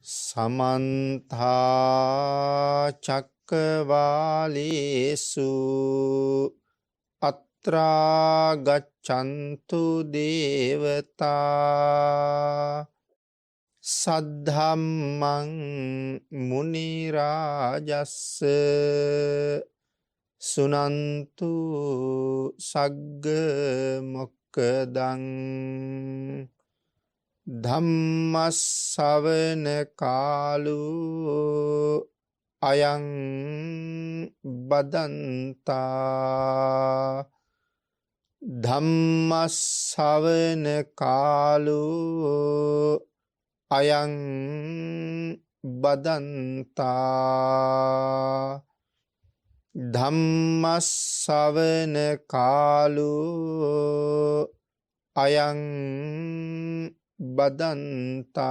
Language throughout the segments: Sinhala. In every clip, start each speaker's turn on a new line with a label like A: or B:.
A: समन्ता चक्रवालेषु अत्रा गच्छन्तु देवता सद्धम्मं मुनि राजस्स सुनन्तु सग्ग मोक्खदं ධම්මස්සවන කාලෝ අයං බදන්තා ධම්මස්සවන කාලෝ අයං බදන්තා ධම්මස්සවන කාලෝ අයං බදන්තා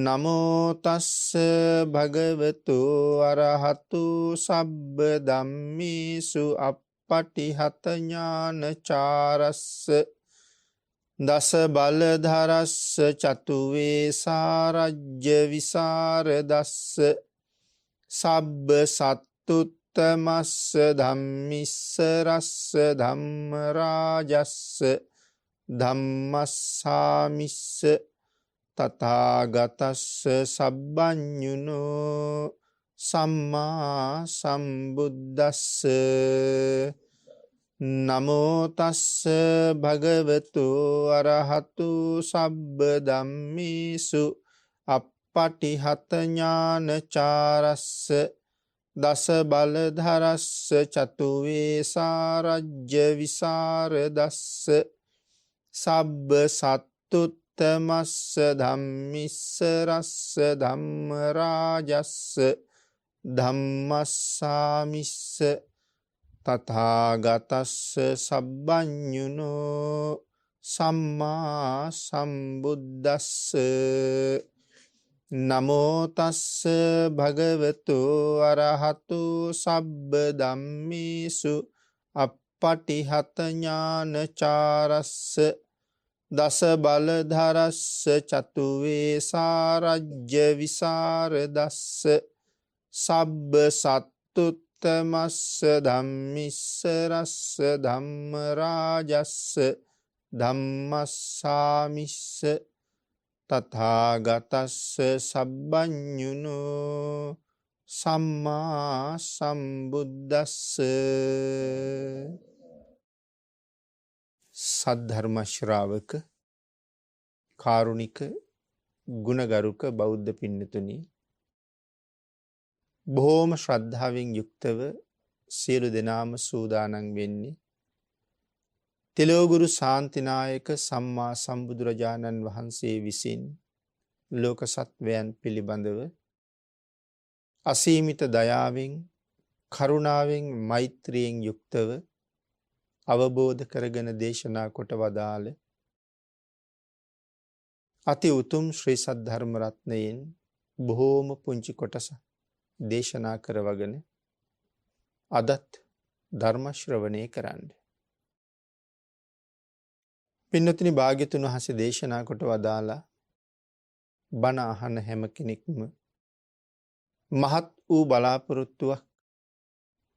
A: නමෝ තස්ස භගවතු අරහතු සබ්බ ධම්මේසු අප්පටිහත ඥානචාරස්ස දස බලධරස්ස චතු වේසාරජ්‍ය විසරදස්ස සබ්බ සත්තුත්තමස්ස ධම්මිස්ස රස්ස ධම්ම රාජස්ස ධම්මස්සාමිස්ස තථාගතස්ස සබ්බඤුනෝ සම්මා සම්බුද්දස්ස නමෝ තස්ස භගවතු අරහතු සබ්බ ධම්මේසු අප්පටිහත ඥානචාරස්ස දස බලධරස්ස චතු වේසාරජ්‍ය විසරදස්ස සබ්බ සත්තුත්තමස්ස ධම්මිස්ස රස්ස ධම්ම රාජස්ස ධම්මස්සාමිස්ස තථාගතස්ස සබ්බඤුනෝ සම්මා සම්බුද්දස්ස නමෝ තස්ස භගවතු අරහතු සබ්බ ධම්මේසු අප්පටිහත ඥානචාරස්ස දස බලධරස්ස චතු වේසාරජ්‍ය විසරදස්ස සබ්බ සත්තුත්තමස්ස ධම්මිස්ස රස්ස ධම්ම රාජස්ස ධම්මස්සාමිස්ස තථාගතස්ස සබ්බඤුනෝ සම්මා සම්බුද්දස්ස සද්ධර්ම ශ්‍රාවක කාරුණික ගුණගරුක බෞද්ධ පින්නතුනි බොහෝම ශ්‍රද්ධාවෙන් යුක්තව සියලු දෙනාම සූදානම් වෙන්නේ තිලෝගුරු ශාන්තිනායක සම්මා සම්බුදුරජාණන් වහන්සේ විසින් ලෝක සත්වයන් පිළිබඳව අසීමිත දයාවෙන් කරුණාවෙන් මෛත්‍රියෙන් යුක්තව අවබෝධ කරගෙන දේශනා කොට වදාළ අති උතුම් ශ්‍රී සද්ධර්ම රත්නයෙන් බොහෝම පුංචි කොටස දේශනා කරවගෙන අදත් ධර්ම ශ්‍රවණය කරන්න. පින්නතුනි භාග්‍යතුන් වහන්සේ දේශනා කොට වදාලා බණ අහන හැම කෙනෙක්ම මහත් වූ බලාපොරොත්තුවක්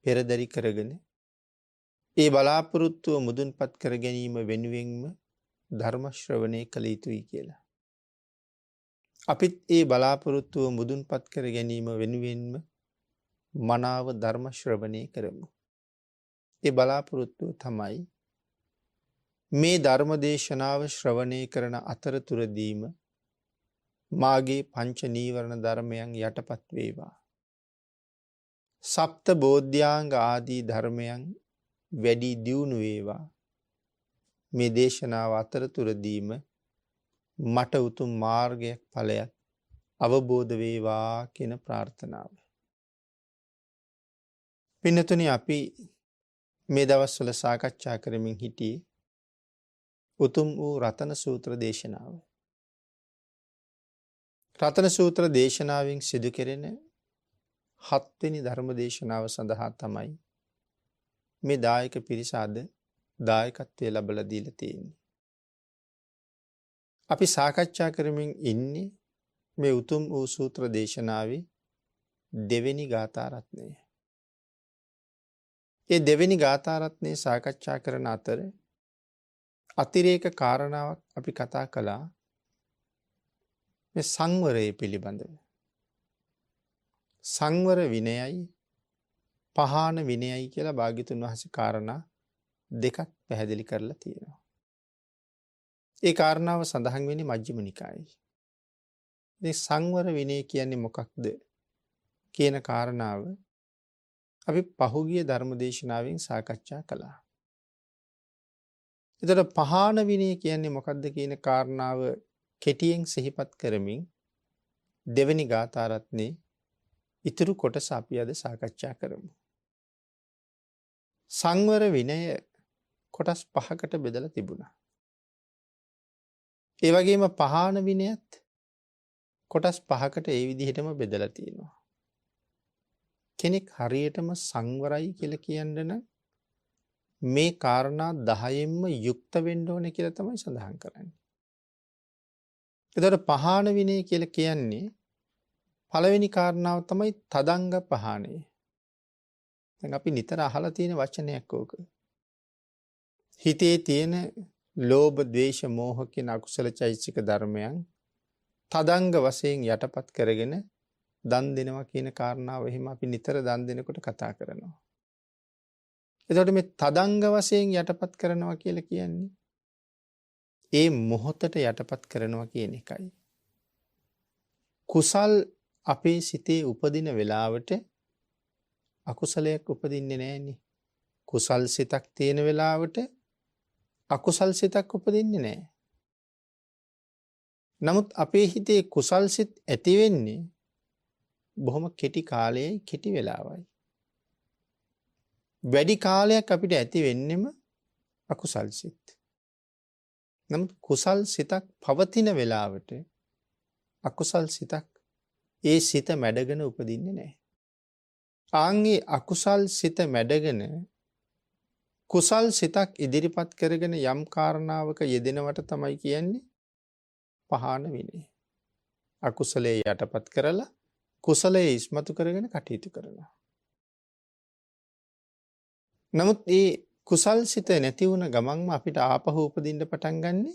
A: පෙරදරි කරගෙන ඒ බලාපොරොත්තුව මුදුන්පත් කර ගැනීම වෙනුවෙන්ම ධර්ම ශ්‍රවණය කළ යුතුයි කියලා. අපිත් ඒ බලාපොරොත්තුව මුදුන්පත් කර ගැනීම වෙනුවෙන්ම මනාව ධර්ම ශ්‍රවණය කරමු. ඒ බලාපොරොත්තුව තමයි මේ ධර්ම දේශනාව ශ්‍රවණය කරන අතරතුරදීම මාගේ පංච නීවරණ ධර්මයන් යටපත් වේවා. සප්ත බෝධ්‍යාංග ආදී ධර්මයන් වැඩි දියුණු වේවා. මේ දේශනාව අතරතුරදීම මට උතුම් මාර්ගයක් ඵලයක් අවබෝධ වේවා කියන ප්‍රාර්ථනාව. පින්නතුනි අපි මේ දවස්වල සාකච්ඡා කරමින් සිටියේ උතුම් වූ රතන සූත්‍ර දේශනාව. රතන සූත්‍ර දේශනාවෙන් සිදු කෙරෙන 7 වෙනි ධර්ම දේශනාව සඳහා තමයි මේ දායක පිරිස අද දායකත්වයේ ලැබලා දීලා තියෙන්නේ. අපි සාකච්ඡා කරමින් ඉන්නේ මේ උතුම් වූ සූත්‍ර දේශනාවේ දෙවෙනි ගාථා රත්නය. ඒ දෙවෙනි ගාථා රත්නය සාකච්ඡා කරන අතර අතිරේක කාරණාවක් අපි කතා කළා මේ සංවරය පිළිබඳව. සංවර විනයයි පහාන විනයයි කියලා භාග්‍යතුන් වහන්සේ කාරණා දෙකක් පැහැදිලි කරලා තියෙනවා. ඒ කාරණාව සඳහන් වෙන්නේ මජ්ක්‍ධිම නිකායේ. මේ සංවර විනය කියන්නේ මොකක්ද කියන කාරණාව අපි පහුගිය ධර්මදේශනාවෙන් සාකච්ඡා කළා. එතකොට පහාන විනය කියන්නේ මොකක්ද කියන කාරණාව කෙටියෙන් සිහිපත් කරමින් දෙවෙනි ගාථා රත්නේ ඉතුරු කොටස අපි අද සාකච්ඡා කරමු. සංවර විනය කොටස් 5කට බෙදලා තිබුණා. ඒ වගේම පහාන විනයත් කොටස් 5කට ඒ විදිහටම බෙදලා තියෙනවා. කෙනෙක් හරියටම සංවරයි කියලා කියන්න නම් මේ කාරණා 10න්ම යුක්ත වෙන්න ඕනේ කියලා තමයි සඳහන් කරන්නේ. එතකොට පහාන විනය කියලා කියන්නේ පළවෙනි කාරණාව තමයි තදංග පහානය. දැන් අපි නිතර අහලා තියෙන වචනයක් ඕක. හිතේ තියෙන ලෝභ, ද්වේෂ, මෝහ කියන අකුසල චෛතසික ධර්මයන් තදංග වශයෙන් යටපත් කරගෙන දන් දෙනවා කියන කාරණාව එහෙම අපි නිතර දන් දෙනකොට කතා කරනවා. එතකොට මේ තදංග වශයෙන් යටපත් කරනවා කියලා කියන්නේ ඒ මොහොතට යටපත් කරනවා කියන එකයි. කුසල් අපේ සිතේ උපදින වෙලාවට අකුසලයක් උපදින්නේ නැහෙනි. කුසල් සිතක් තියෙන වෙලාවට අකුසල් සිතක් උපදින්නේ නැහැ. නමුත් අපේ හිතේ කුසල් සිත් ඇති වෙන්නේ බොහොම කෙටි කාලයයි කෙටි වෙලාවයි. වැඩි කාලයක් අපිට ඇති වෙන්නෙම අකුසල් සිත්. නමුත් කුසල් සිතක් පවතින වෙලාවට අකුසල් සිතක් ඒ සිත මැඩගෙන උපදින්නේ නැහැ. ආන්ගේ අකුසල් සිත මැඩගෙන කුසල් සිතක් ඉදිරිපත් කරගෙන යම් කාරණාවක යෙදෙනවට තමයි කියන්නේ පහාන විනය. අකුසලයේ යටපත් කරලා කුසලයේ ඉස්මතු කරගෙන කටයුතු කරනවා. නමුත් මේ කුසල් සිත නැති වුණ ගමන්ම අපිට ආපහු උපදින්න පටන් ගන්නෙ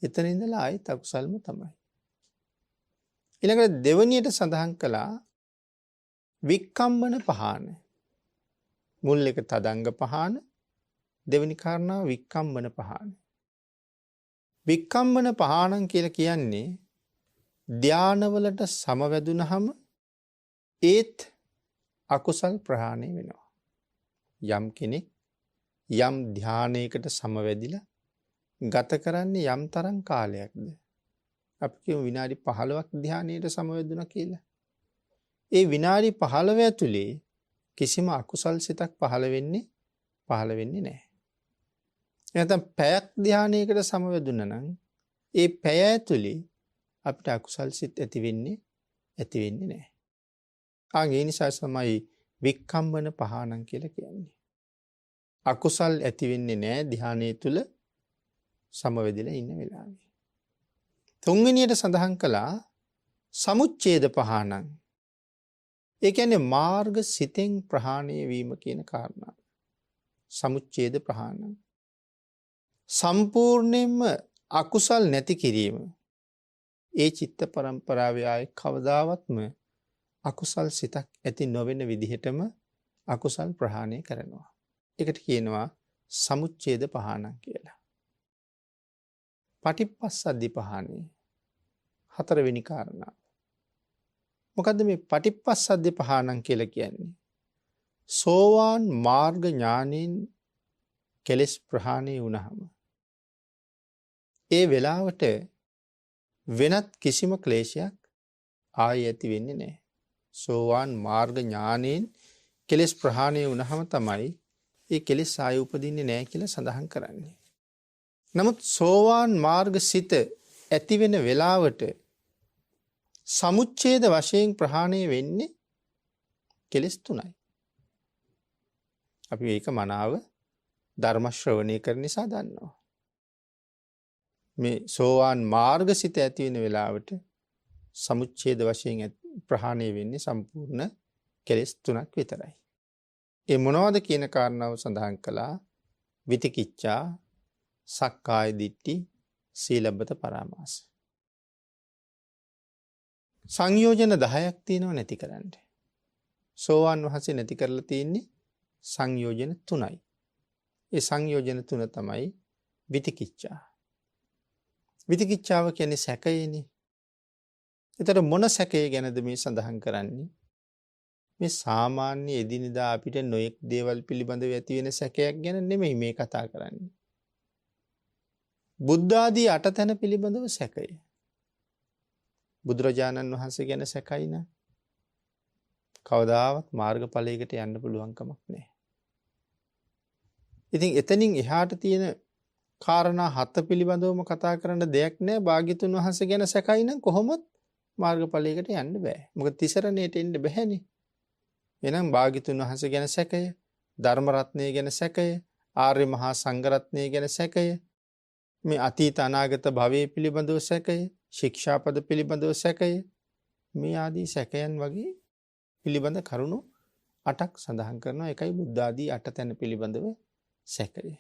A: එතන ඉඳලා ආයෙත් අකුසල්ම තමයි. ඊළඟට දෙවණියට සඳහන් කළා වික්කම්බන පහාන. මුල් එක තදංග පහාන, දෙවෙනි කාරණාව වික්කම්බන පහාන. වික්කම්බන පහානං කියලා කියන්නේ ධානවලට සමවැදුනහම ඒත් අකුසල් ප්‍රහාණය වෙනවා. යම් කෙනෙක් යම් ධානයකට සමවැදිලා ගත කරන්නේ යම් තරම් කාලයක්ද? අපි කියමු විනාඩි 15ක් ධානයට සමවැදුණා කියලා. ඒ විනාඩි 15 ඇතුලේ කිසිම අකුසල් සිතක් පහළ වෙන්නේ නැහැ. නැත්නම් පැයක් ධානයකට සමවැදුණා නම් ඒ පැය ඇතුලේ අපිට අකුසල් සිත් ඇති වෙන්නේ නැහැ. ඒ නිසා තමයි වික්කම්බන පහානං කියලා කියන්නේ. අකුසල් ඇති වෙන්නේ නැහැ ධානයේ තුල සමවැදිලා ඉන්න වෙලාවේ. තුන්වෙනියට සඳහන් කළා සමුච්ඡේද පහානං. ඒ කියන්නේ මාර්ග සිතෙන් ප්‍රහාණය වීම කියන කාරණාව. සමුච්ඡේද ප්‍රහානං. සම්පූර්ණයෙන්ම අකුසල් නැති කිරීම. ඒ චිත්ත පරම්පරාවේ ආයේ කවදාවත්ම අකුසල් සිතක් ඇති නොවන විදිහටම අකුසල් ප්‍රහාණය කරනවා. ඒකට කියනවා සමුච්ඡේද පහානං කියලා. පටිපස්සද්ධි පහානය. හතරවෙනි කාරණාව. මොකද්ද මේ පටිපස්සද්ධි පහානං කියලා කියන්නේ? සෝවාන් මාර්ග ඥානෙන් කෙලෙස් ප්‍රහාණය වුණාම ඒ වෙලාවට වෙනත් කිසිම ක්ලේශයක් ආයෙ ඇති වෙන්නේ නැහැ. සෝවාන් මාර්ග ඥානෙන් කෙලෙස් ප්‍රහාණය වුණාම තමයි ඒ කෙලෙස් ආයෙ උපදින්නේ නැහැ කියලා සඳහන් කරන්නේ. නමුත් සෝවාන් මාර්ග සිත ඇති වෙන වෙලාවට සමුච්ඡේද වශයෙන් ප්‍රහාණය වෙන්නේ කෙලෙස් 3යි. අපි ඒක මනාව ධර්ම ශ්‍රවණය කරන නිසා දන්නවා. මේ සෝවාන් මාර්ගසිත ඇති වෙන වෙලාවට සමුච්ඡේද වශයෙන් ප්‍රහාණය වෙන්නේ සම්පූර්ණ කෙලෙස් 3ක් විතරයි. ඒ මොනවද කියන කාරණාව සඳහන් කළා. විතිකිච්ඡා, සක්කාය දිට්ඨි, සීලබ්බත පරාමාස. සංයෝජන 10ක් තියෙනව නැති කරන්න. සෝවාන් වහන්සේ නැති කරලා තියෙන්නේ සංයෝජන 3යි. ඒ සංයෝජන 3 තමයි විතිකිච්ඡා. විතිකිච්ඡාව කියන්නේ සැකයනේ. ඒතර මොන සැකය ගැනද මේ සඳහන් කරන්නේ? මේ සාමාන්‍ය එදිනෙදා අපිට නොයෙක් දේවල් පිළිබඳව ඇති වෙන සැකයක් ගැන නෙමෙයි මේ කතා කරන්නේ. බුද්ධ ආදී 8 තැන පිළිබඳව සැකය. බුදුරජාණන් වහන්සේ ගැන සැකයි නම් කවදාවත් මාර්ගඵලයකට යන්න පුළුවන් කමක් නැහැ. ඉතින් එතනින් එහාට තියෙන කාරණා 7 පිළිබඳවම කතා කරන්න දෙයක් නැහැ. භාග්‍යතුන් වහන්සේ ගැන සැකයි නම් කොහොමද මාර්ගඵලයකට යන්න බෑ. මොකද තිසරණයට එන්න බෑනේ. එහෙනම් භාග්‍යතුන් වහන්සේ ගැන සැකය, ධර්ම රත්නය ගැන සැකය, ආර්ය මහා සංඝ රත්නය ගැන සැකය, මේ අතීත අනාගත භවයේ පිළිබඳව සැකය, ශික්ෂාපද පිළිබඳව සැකය, මේ ආදී සැකයන් වගේ පිළිබඳ කරුණු 8ක් සඳහන් කරනවා. ඒකයි බුද්ධ ආදී 8 තැන පිළිබඳව සැකය.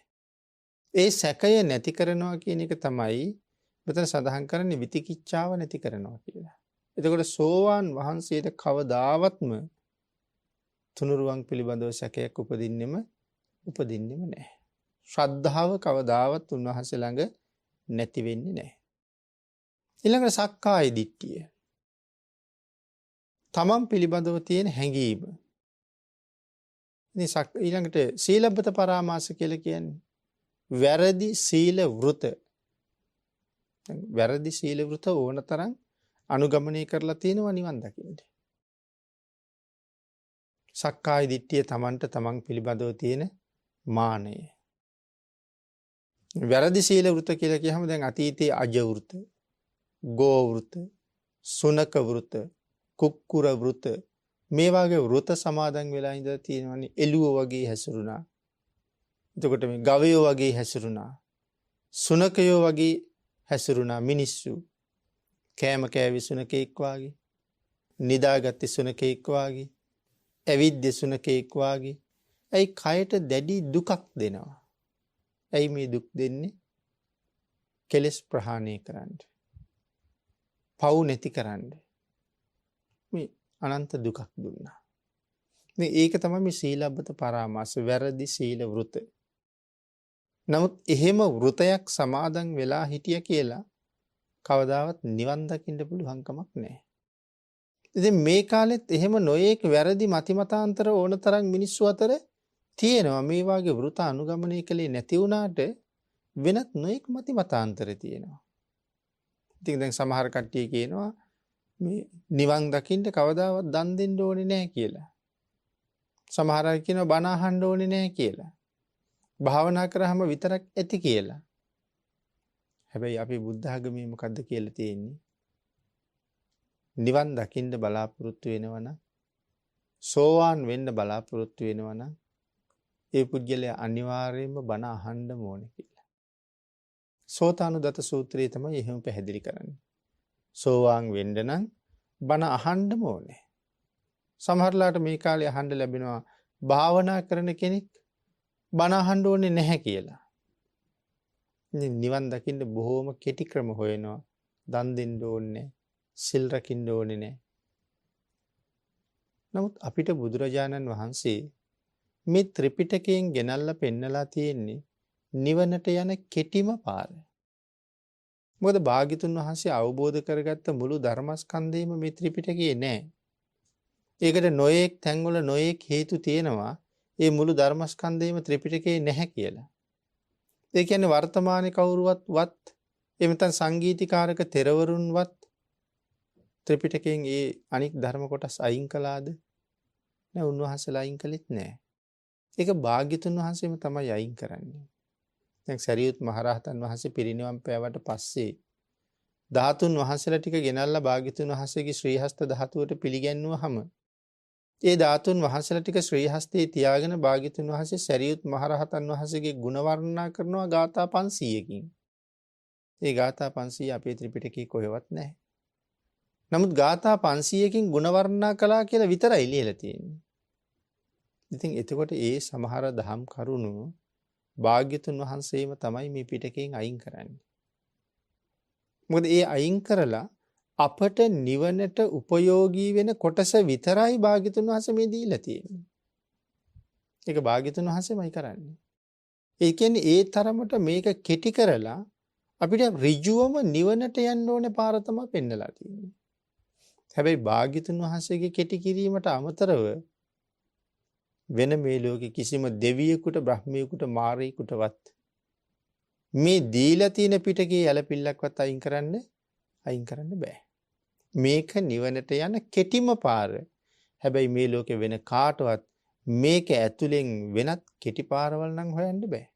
A: ඒ සැකය නැති කරනවා කියන එක තමයි මෙතන සඳහන් කරන්නේ විතිකිච්ඡාව නැති කරනවා කියලා. එතකොට සෝවාන් වහන්සේට කවදාවත්ම තුනුරුවන් පිළිබඳව සැකයක් උපදින්නෙම නැහැ. ශ්‍රද්ධාව කවදාවත් උන්වහන්සේ ළඟ නැති වෙන්නේ නැහැ. ඊළඟට සක්කාය දිට්ඨිය. තමන් පිළිබඳව තියෙන හැඟීම. ඊළඟට සීලබ්බත පරාමාස කියලා කියන්නේ වැරදි සීල වෘත. වැරදි සීල වෘත ඕන තරම් අනුගමනය කරලා තියෙනවා නිවන් දකින්න. සක්කාය දිට්ඨිය තමන්ට තමන් පිළිබඳව තියෙන මානය. වැරදි සීල වෘත කියලා කියහම දැන් අතීතයේ අජ වෘත, ගෝ වෘත, සුනක වෘත, කුක්කුර වෘත, මේ වගේ වෘත සමාදන් වෙලා ඉඳලා තියෙනවනේ. එළුව වගේ හැසිරුණා. එතකොට මේ ගවයෝ වගේ හැසිරුණා. සුනකයෝ වගේ හැසිරුණා මිනිස්සු. කෑම කෑවි සුනකෙක් වාගේ, නිදාගත්තේ සුනකෙක් වාගේ, ඇවිද්ද සුනකෙක් වාගේ. ඇයි කයට දැඩි දුකක් දෙනවා? ඇයි මේ දුක් දෙන්නේ? කෙලෙස් ප්‍රහාණය කරන්න, පව් නැති කරන්න මේ අනන්ත දුකක් දුන්නා. මේ ඒක තමයි මේ සීලබ්බත පරාමාස, වැරදි සීල වෘත. නමුත් එහෙම වෘතයක් සමාදන් වෙලා හිටිය කියලා කවදාවත් නිවන් දකින්න පුළුවන් කමක් නැහැ. ඉතින් මේ කාලෙත් එහෙම නොයේක වැරදි මතිමතාන්තර ඕන තරම් මිනිස්සු අතර තියෙනවා. මේ වාගේ වෘත අනුගමනය කළේ නැති වුණාට වෙනත් නොයෙක් මතිමතාන්තර තියෙනවා. ඉතින් දැන් සමහර කට්ටිය කියනවා මේ නිවන් දකින්න කවදාවත් දන් දෙන්න ඕනේ නැහැ කියලා. සමහර අය කියනවා බණ අහන්න ඕනේ නැහැ කියලා. භාවනා කරාම විතරක් ඇති කියලා. හැබැයි අපි බුද්ධ ආගමේ මොකද්ද කියලා තියෙන්නේ? නිවන් දකින්න බලාපොරොත්තු වෙනවනම්, සෝවාන් වෙන්න බලාපොරොත්තු වෙනවනම් ඒ පුජ්‍යලයා අනිවාර්යයෙන්ම බණ අහන්න ඕනේ කියලා. සෝතානුදත සූත්‍රයේ තමයි එහෙම පැහැදිලි කරන්නේ. සෝවාන් වෙන්න නම් බණ අහන්න ඕනේ. සමහරලාට මේ කාලේ අහන්න ලැබෙනවා භාවනා කරන කෙනෙක් බණ අහන්න ඕනේ නැහැ කියලා. නිවන් දකින්න බොහෝම කෙටි ක්‍රම හොයනවා. දන් දෙන්න ඕනේ, සිල් රකින්න ඕනේ නැහැ. නමුත් අපිට බුදුරජාණන් වහන්සේ මේ ත්‍රිපිටකයෙන් ගෙනල්ලා පෙන්නලා තියෙන්නේ නිවනට යන කෙටිම පාර. මොකද භාග්‍යතුන් වහන්සේ අවබෝධ කරගත්ත මුළු ධර්මස්කන්ධයම මේ ත්‍රිපිටකයේ නැහැ. ඒකට නොයේක් තැන්වල නොයේක් හේතු තියෙනවා ඒ මුළු ධර්මස්කන්ධයම ත්‍රිපිටකයේ නැහැ කියලා. ඒ කියන්නේ වර්තමානයේ කවුරුවත් එමෙතන සංගීතීකාරක තෙරවරුන්වත් ත්‍රිපිටකයෙන් ඒ අනික් ධර්ම කොටස් අයින් කළාද? නෑ, උන්වහන්සේලා අයින් කළෙත් නෑ. ඒක භාග්‍යතුන් වහන්සේම තමයි අයින් කරන්නේ. දැන් සරියුත් මහරහතන් වහන්සේ පිරිනිවන් පෑවට පස්සේ ධාතුන් වහන්සේලා ටික ගෙනල්ලා භාග්‍යතුන් වහන්සේගේ ශ්‍රී හස්ත ධාතුවට පිළිගැන්වුවාම ඒ ධාතුන් වහන්සේලා ටික ශ්‍රී හස්තේ තියාගෙන භාග්‍යතුන් වහන්සේ සරියුත් මහරහතන් වහන්සේගේ ගුණ වර්ණනා කරනවා ගාථා 500කින්. ඒ ගාථා 500 අපේ ත්‍රිපිටකයේ කොහෙවත් නැහැ. නමුත් ගාථා 500කින් ගුණ වර්ණනා කළා කියලා විතරයි ලියලා තියෙන්නේ. ඉතින් එතකොට ඒ සමහර දහම් කරුණු භාග්‍යතුන් වහන්සේම තමයි මේ පිටකයෙන් අයින් කරන්නේ. මොකද ඒ අයින් කරලා අපට නිවනට උපයෝගී වෙන කොටස විතරයි භාග්‍යතුන් වහන්සේ මේ දීලා තියෙන්නේ. ඒක භාග්‍යතුන් වහන්සේමයි කරන්නේ. ඒ කියන්නේ ඒ තරමට මේක කෙටි කරලා අපිට ඍජුවම නිවනට යන්න ඕනේ පාර තමයි පෙන්නලා තියෙන්නේ. හැබැයි භාග්‍යතුන් වහන්සේගේ කෙටි කිරීමට අමතරව වෙන මේ ලෝකේ කිසිම දෙවියෙකුට බ්‍රහ්මියෙකුට මාරයෙකුටවත් මේ දීලා තියෙන පිටකේ යලපිල්ලක්වත් අයින් කරන්න බෑ. මේක නිවනට යන කෙටිම පාර. හැබැයි මේ ලෝකේ වෙන කාටවත් මේක ඇතුලෙන් වෙනත් කෙටි පාරවල් නම් හොයන්න බෑ.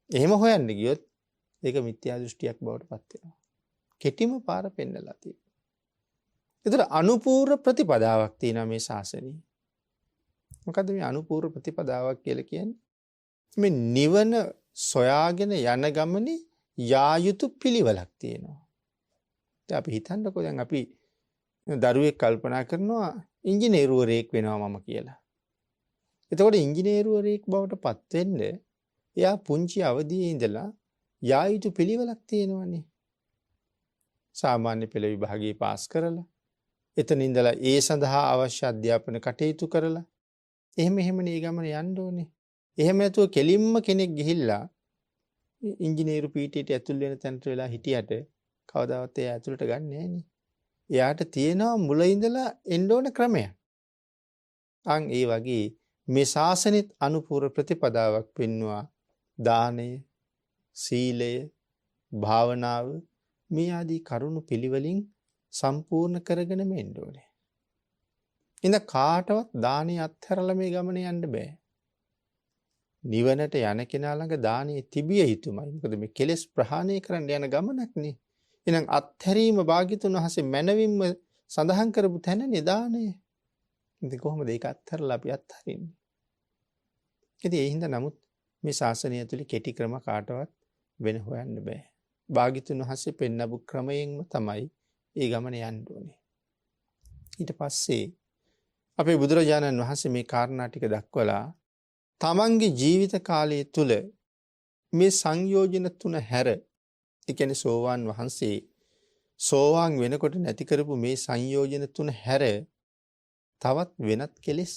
A: එහෙම හොයන්න ගියොත් ඒක මිත්‍යා දෘෂ්ටියක් බවට පත් වෙනවා. කෙටිම පාර පෙන්නලා තියෙනවා. ඒතර අනුපූර්ව ප්‍රතිපදාවක් තියෙනවා මේ ශාසනයේ. මොකද්ද මේ අනුපූර්ව ප්‍රතිපදාවක් කියලා කියන්නේ? මේ නිවන සොයාගෙන යන ගමනේ යා යුතු පිළිවෙලක් තියෙනවා. දැන් අපි හිතන්නකෝ දැන් අපි දරුවෙක් කල්පනා කරනවා ඉංජිනේරුවරයෙක් වෙනවා මම කියලා. එතකොට ඉංජිනේරුවරයෙක් බවට පත් වෙන්න එයා පුංචි අවදියේ ඉඳලා යා යුතු පිළිවෙලක් තියෙනවනේ. සාමාන්‍ය පෙළ විභාගයේ පාස් කරලා එතන ඉඳලා ඒ සඳහා අවශ්‍ය අධ්‍යාපන කටයුතු කරලා එහෙම නේ ගමන යන්න ඕනේ. එහෙම නැතුව කෙලින්ම කෙනෙක් ගිහිල්ලා ඉංජිනේරු පීඨයට ඇතුල් වෙන තැනට වෙලා හිටියට කවදාවත් එයා ඇතුළට ගන්න නෑනේ. එයාට තියෙනවා මුල ඉඳලා එන්න ඕන ක්‍රමයක්. අන් ඒ වගේ මේ ශාසනෙත් අනුපූර්ව ප්‍රතිපදාවක් පෙන්වුවා. දානය, සීලය, භාවනාව මේ ආදී කරුණු පිළිවෙලින් සම්පූර්ණ කරගෙන මෙන්න ඕනේ. ඉතින් කාටවත් දානි අත්හැරලා මේ ගමනේ යන්න බෑ. නිවනට යන කෙනා ළඟ දානිය තිබිය යුතුමයි. මොකද මේ කෙලෙස් ප්‍රහාණය කරන්න යන ගමනක් නේ. එහෙනම් අත්හැරීම භාග්‍යතුන් වහන්සේ මනවින්ම සඳහන් කරපු තැනනේ දානය. ඉතින් කොහොමද ඒක අත්හැරලා අපි අත්හරින්නේ? ඉතින් ඒ හින්දා නමුත් මේ ශාසනය ඇතුලේ කෙටි ක්‍රම කාටවත් වෙන හොයන්න බෑ. භාග්‍යතුන් වහන්සේ පෙන්නපු ක්‍රමයෙන්ම තමයි ඒ ගමන යන්න ඕනේ. ඊට පස්සේ අපේ බුදුරජාණන් වහන්සේ මේ කාරණා ටික දක්වලා තමන්ගේ ජීවිත කාලය තුල මේ සංයෝජන තුන හැර, ඒ කියන්නේ සෝවාන් වහන්සේ සෝවාන් වෙනකොට නැති කරපු මේ සංයෝජන තුන හැර තවත් වෙනත් කෙලෙස්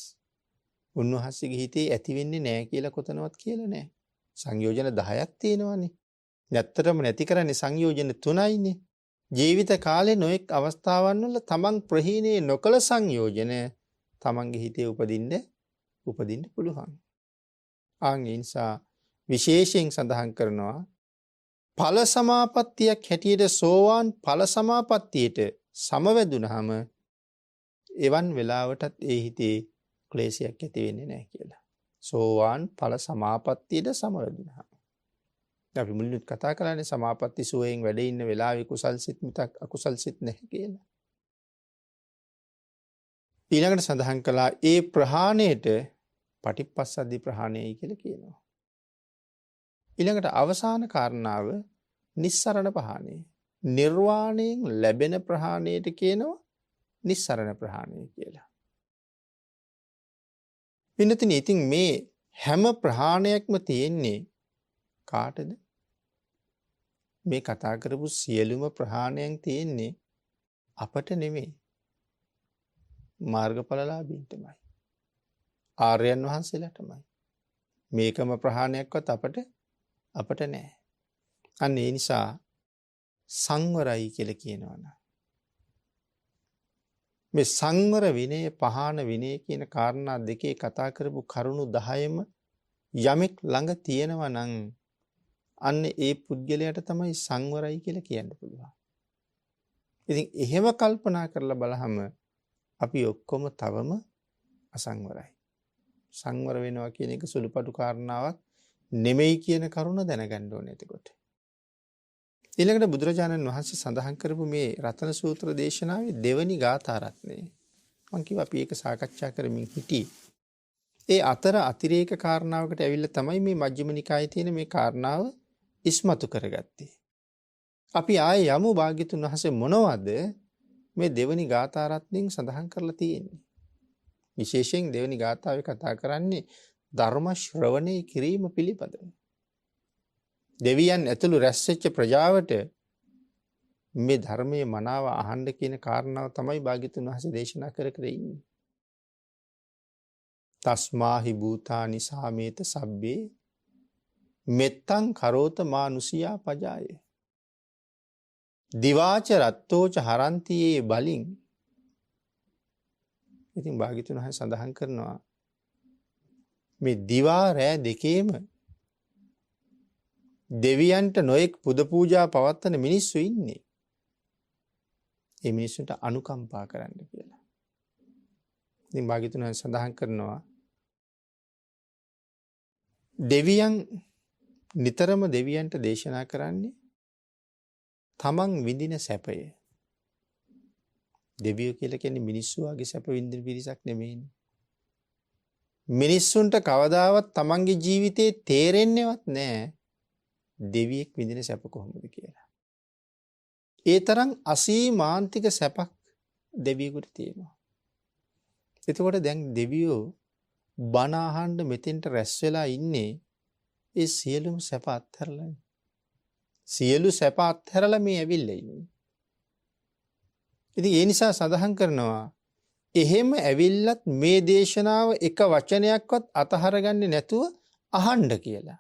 A: උන්වහන්සේගේ හිතේ ඇති වෙන්නේ නැහැ කියලා කොතනවත් කියලා නැහැ. සංයෝජන 10ක් තියෙනවානේ. නැත්තටම නැති කරන්නේ සංයෝජන 3යිනේ. ජීවිත කාලේ නොඑක් අවස්ථාවන් වල තමන් ප්‍රහීනේ නොකල සංයෝජන තමන්ගේ හිතේ උපදින්න පුළුවන්. ආන් ඒ නිසා විශේෂයෙන් සඳහන් කරනවා ඵල සමාපත්තියක් හැටියට සෝවාන් ඵල සමාපත්තියට සමවැදුනහම එවන් වෙලාවටත් ඒ හිතේ ක්ලේශයක් ඇති වෙන්නේ නැහැ කියලා. සෝවාන් ඵල සමාපත්තියට සමවැදුනහම. අපි මුලින්ම කතා කරන්නේ සමාපatti සුවයෙන් වැඩ ඉන්න වෙලාවේ කුසල් සිත් මිතක් අකුසල් සිත් නැහැ කියලා. ඊළඟට සඳහන් කළා ඒ ප්‍රහාණයට පටිපස්සද්ධි ප්‍රහාණයයි කියලා කියනවා. ඊළඟට අවසාන කාරණාව නිස්සරණ ප්‍රහාණය. නිර්වාණයෙන් ලැබෙන ප්‍රහාණයට කියනවා නිස්සරණ ප්‍රහාණය කියලා. පින්නතිනි ඉතින් මේ හැම ප්‍රහාණයක්ම තියෙන්නේ කාටද? මේ කතා කරපු සියලුම ප්‍රහාණයන් තියෙන්නේ අපට නෙමෙයි. මාර්ගඵලලාභීන්ටමයි. ආර්යයන් වහන්සේලාටමයි. මේකම ප්‍රහාණයක්වත් අපට නැහැ. අන්න ඒ නිසා සංවරයි කියලා කියනවනේ. මේ සංවර විනය පහාන විනය කියන කාරණා දෙකේ කතා කරපු කරුණු 10ම යමෙක් ළඟ තියෙනවා නම් අන්න ඒ පුද්ගලයාට තමයි සංවරයි කියලා කියන්න පුළුවන්. ඉතින් එහෙම කල්පනා කරලා බලහම අපි ඔක්කොම තවම අසංවරයි. සංවර වෙනවා කියන එක සුළුපටු කාරණාවක් නෙමෙයි කියන කරුණ දැනගන්න ඕනේ එතකොට. ඊළඟට බුදුරජාණන් වහන්සේ සඳහන් කරපු මේ රතන සූත්‍ර දේශනාවේ දෙවනි ගාථා රත්නය. මම කිව්වා අපි ඒක සාකච්ඡා කරමින් හිටියේ. ඒ අතර අතිරේක කාරණාවකට ඇවිල්ලා තමයි මේ මජ්ක්‍ධිම නිකායේ තියෙන මේ කාරණාව ඉස්මතු කරගත්තේ. අපි ආයේ යමු භාග්‍යතුන් වහන්සේ මොනවද මේ දෙවනි ගාථා රත්නයෙන් සඳහන් කරලා තියෙන්නේ. විශේෂයෙන් දෙවනි ගාථාවේ කතා කරන්නේ ධර්ම ශ්‍රවණය කිරීම පිළිබඳව. දෙවියන් ඇතුළු රැස් වෙච්ච ප්‍රජාවට මේ ධර්මයේ මනාව අහන්න කියන කාරණාව තමයි භාග්‍යතුන් වහන්සේ දේශනා කර ඉන්නේ. තස්මාහි භූතානි සාමේත සබ්බේ මෙත්තං කරෝත මානුසියා පජාය. දිවාච රත්තෝච හරන්තියේ බලින්. ඉතින් භාග්‍යතුන් වහන්සේ සඳහන් කරනවා මේ දිවා රෑ දෙකේම දෙවියන්ට නොයෙක් පුද පූජා පවත්වන මිනිස්සු ඉන්නේ. ඒ මිනිස්සුන්ට අනුකම්පා කරන්න කියලා. ඉතින් භාග්‍යතුන් වහන්සේ සඳහන් කරනවා දෙවියන් නිතරම දෙවියන්ට දේශනා කරන්නේ තමන් විඳින සැපය. දෙවියෝ කියලා කියන්නේ මිනිස්සු වගේ සැප විඳින පිරිසක් නෙමෙයිනේ. මිනිස්සුන්ට කවදාවත් තමන්ගේ ජීවිතේ තේරෙන්නේවත් නැහැ දෙවියෙක් විඳින සැප කොහොමද කියලා. ඒ තරම් අසීමාන්තික සැපක් දෙවියෙකුට තියෙනවා. එතකොට දැන් දෙවියෝ බණ අහන්න මෙතෙන්ට රැස් වෙලා ඉන්නේ ඒ සියලුම සැප අත්හැරලා. සියලු සැප අත්හැරලා මේ ඇවිල්ලා ඉන්නේ. ඉතින් ඒ නිසා සඳහන් කරනවා එහෙම ඇවිල්ලත් මේ දේශනාව එක වචනයක්වත් අතහරගන්නේ නැතුව අහන්න කියලා.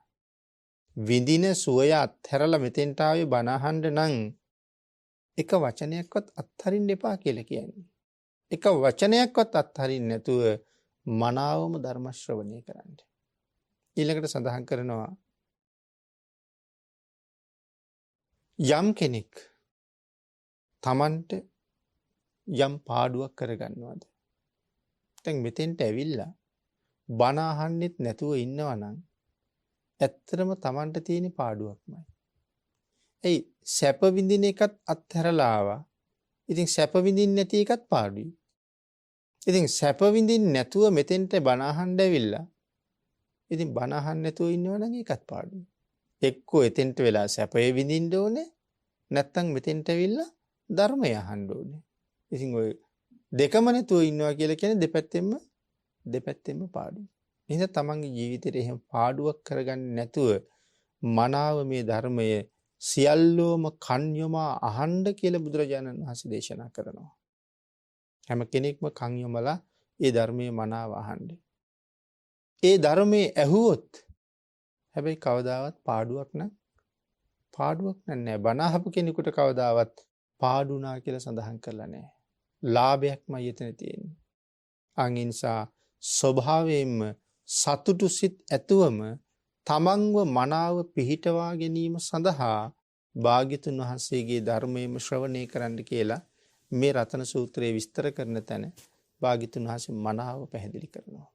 A: විඳින සුවය අත්හැරලා මෙතෙන්ට ආවේ බණ අහන්න නම් එක වචනයක්වත් අත්හරින්න එපා කියලා කියන්නේ. එක වචනයක්වත් අත්හරින්න නැතුව මනාවම ධර්ම ශ්‍රවණය කරන්න. ඊළඟට සඳහන් කරනවා යම් කෙනෙක් තමන්ට යම් පාඩුවක් කරගන්නවද? දැන් මෙතෙන්ට ඇවිල්ලා බණ අහන්නෙත් නැතුව ඉන්නවා නම් ඇත්තටම තමන්ට තියෙන පාඩුවක්මයි. එයි සැප විඳින එකත් අත්හැරලා ආවා. ඉතින් සැප විඳින්න නැති එකත් පාඩුයි. ඉතින් සැප විඳින්න නැතුව මෙතෙන්ට බණ අහන්න ඇවිල්ලා ඉතින් බණ අහන්න නැතුව ඉන්නවා නම් ඒකත් පාඩුයි. එක්කෝ එතෙන්ට වෙලා සැපය විඳින්න ඕනේ නැත්තම් මෙතෙන්ට ඇවිල්ලා ධර්මය අහන්න ඕනේ. ඉතින් ඔය දෙකම නැතුව ඉන්නවා කියලා කියන්නේ දෙපැත්තෙම පාඩුයි. එහෙනම් තමන්ගේ ජීවිතේට එහෙම පාඩුවක් කරගන්නේ නැතුව මනාව මේ ධර්මය සියල්ලෝම කන් යොමා අහන්න කියලා බුදුරජාණන් වහන්සේ දේශනා කරනවා. හැම කෙනෙක්ම කන් යොමලා ඒ ධර්මයේ මනාව අහන්න. ඒ ධර්මයේ ඇහුවොත් හැබැයි කවදාවත් පාඩුවක් නෑ. බණ අහපු කෙනෙකුට කවදාවත් පාඩුනා කියලා සඳහන් කරලා නෑ. ලාභයක්මයි එතන තියෙන්නේ. අංගින්සා ස්වභාවයෙන්ම සතුටු සිත් ඇතුවම තමන්ව මනාව පිහිටවා ගැනීම සඳහා භාග්‍යතුන් වහන්සේගේ ධර්මයේම ශ්‍රවණය කරන්න කියලා මේ රතන සූත්‍රයේ විස්තර කරන තැන භාග්‍යතුන් වහන්සේ මනාව පැහැදිලි කරනවා.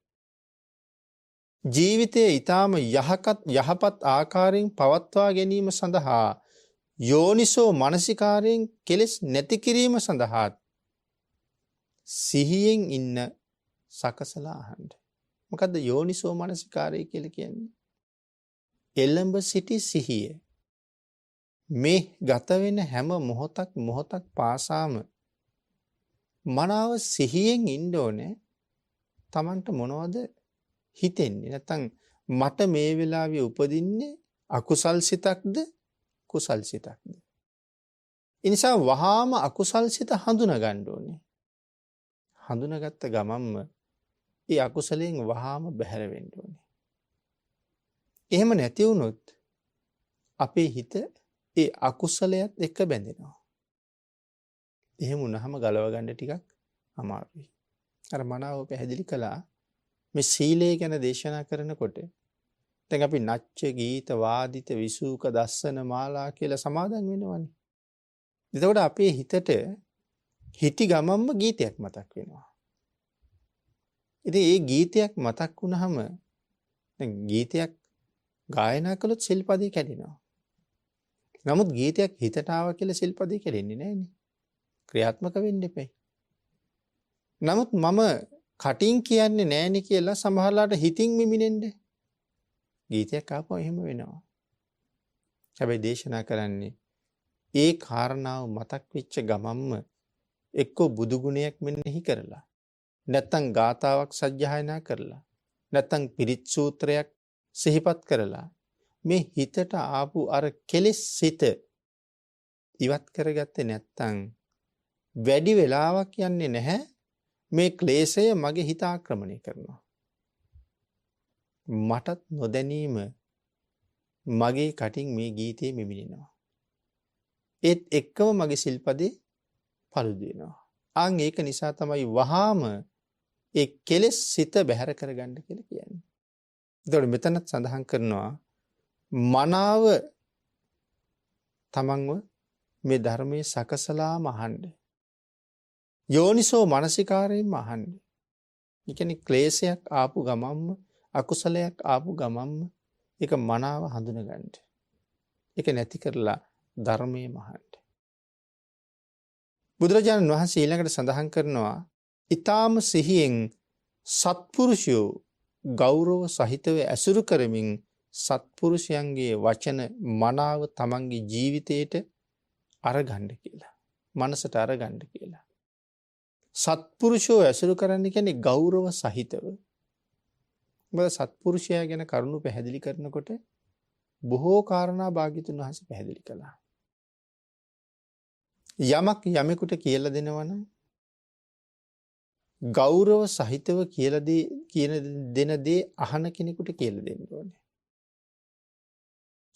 A: ජීවිතයේ ඊටාම යහපත් ආකාරයෙන් පවත්වා ගැනීම සඳහා යෝනිසෝ මනසිකාරයෙන් කෙලෙස් නැති කිරීම සඳහා සිහියෙන් ඉන්න සකසලා අහන්න. මොකද්ද යෝනිසෝ මනසිකාරය කියලා කියන්නේ? එළඹ සිටි සිහිය. මේ ගත වෙන හැම මොහොතක් පාසාම මනාව සිහියෙන් ඉන්න ඕනේ. Tamanට මොනවද හිතෙන්නේ? නැත්නම් මට මේ වෙලාවේ උපදින්නේ අකුසල් සිතක්ද කුසල් සිතක්ද? ඒ නිසා වහාම අකුසල් සිත හඳුනා ගන්න ඕනේ. හඳුනාගත්ත ගමන්ම ඒ අකුසලයෙන් වහාම බැහැර වෙන්න ඕනේ. එහෙම නැති වුණොත් අපේ හිත ඒ අකුසලයට එක්ක බැඳෙනවා. එහෙම වුණාම ගලව ගන්න ටිකක් අමාරුයි. අර මනාව පැහැදිලි කළා මේ සීලය ගැන දේශනා කරනකොට දැන් අපි නච්ච ගීත වාදිත විසූක දස්සන මාලා කියලා සමාදන් වෙනවනේ. එතකොට අපේ හිතට හිටි ගමම්ම ගීතයක් මතක් වෙනවා. ඉතින් ඒ ගීතයක් මතක් වුණාම දැන් ගීතයක් ගායනා කළොත් සිල්පදේ කැඩෙනවා. නමුත් ගීතයක් හිතට ආවා කියලා සිල්පදේ කැඩෙන්නේ නැහැනේ. ක්‍රියාත්මක වෙන්න එපයි. නමුත් මම කටින් කියන්නේ නැහෙනි කියලා සමහරලාට හිතින් මිමිනෙන්න ගීතයක් ආපුවා එහෙම වෙනවා. හැබැයි දේශනා කරන්නේ ඒ කාරණාව මතක් වෙච්ච ගමම්ම එක්කෝ බුදු ගුණයක් මෙනෙහි කරලා නැත්තම් ගාතාවක් සජ්ජායනා කරලා නැත්තම් පිරිත් සූත්‍රයක් සිහිපත් කරලා මේ හිතට ආපු අර කෙලෙස් සිත ඉවත් කරගත්තේ නැත්තම් වැඩි වෙලාවක් යන්නේ නැහැ මේ ක්ලේශය මගේ හිත ආක්‍රමණය කරනවා. මටත් නොදැනීම මගේ කටින් මේ ගීතේ මෙමිනෙනවා. ඒත් එක්කම මගේ සිල්පදේ පළුදු වෙනවා. ආන් ඒක නිසා තමයි වහාම ඒ කෙලෙස් සිත බැහැර කරගන්න කියලා කියන්නේ. එතකොට මෙතනත් සඳහන් කරනවා මනාව තමන්ව මේ ධර්මයේ සකසලාම අහන්න. යෝනිසෝ මනසිකාරයෙන්ම අහන්න. ඒ කියන්නේ ක්ලේශයක් ආපු ගමම්ම අකුසලයක් ආපු ගමම්ම ඒක මනාව හඳුනගන්න. ඒක නැති කරලා ධර්මයේ මහන්න. බුදුරජාණන් වහන්සේ ඊළඟට සඳහන් කරනවා ඊ타ම සිහියෙන් සත්පුරුෂයෝ ගෞරව සහිතව ඇසුරු කරමින් සත්පුරුෂයන්ගේ වචන මනාව තමන්ගේ ජීවිතයට අරගන්න කියලා. මනසට අරගන්න කියලා. සත්පුරුෂෝ ඇසුරු කරන්න කියන්නේ ගෞරව සහිතව. මොකද සත්පුරුෂයා ගැන කරුණු පැහැදිලි කරනකොට බොහෝ කාරණා භාග්‍යතුන් වහන්සේ පැහැදිලි කළා. යමක් යමෙකුට කියලා දෙනවනම් ගෞරව සහිතව කියන දෙන දේ අහන කෙනෙකුට කියලා දෙන්න ඕනේ.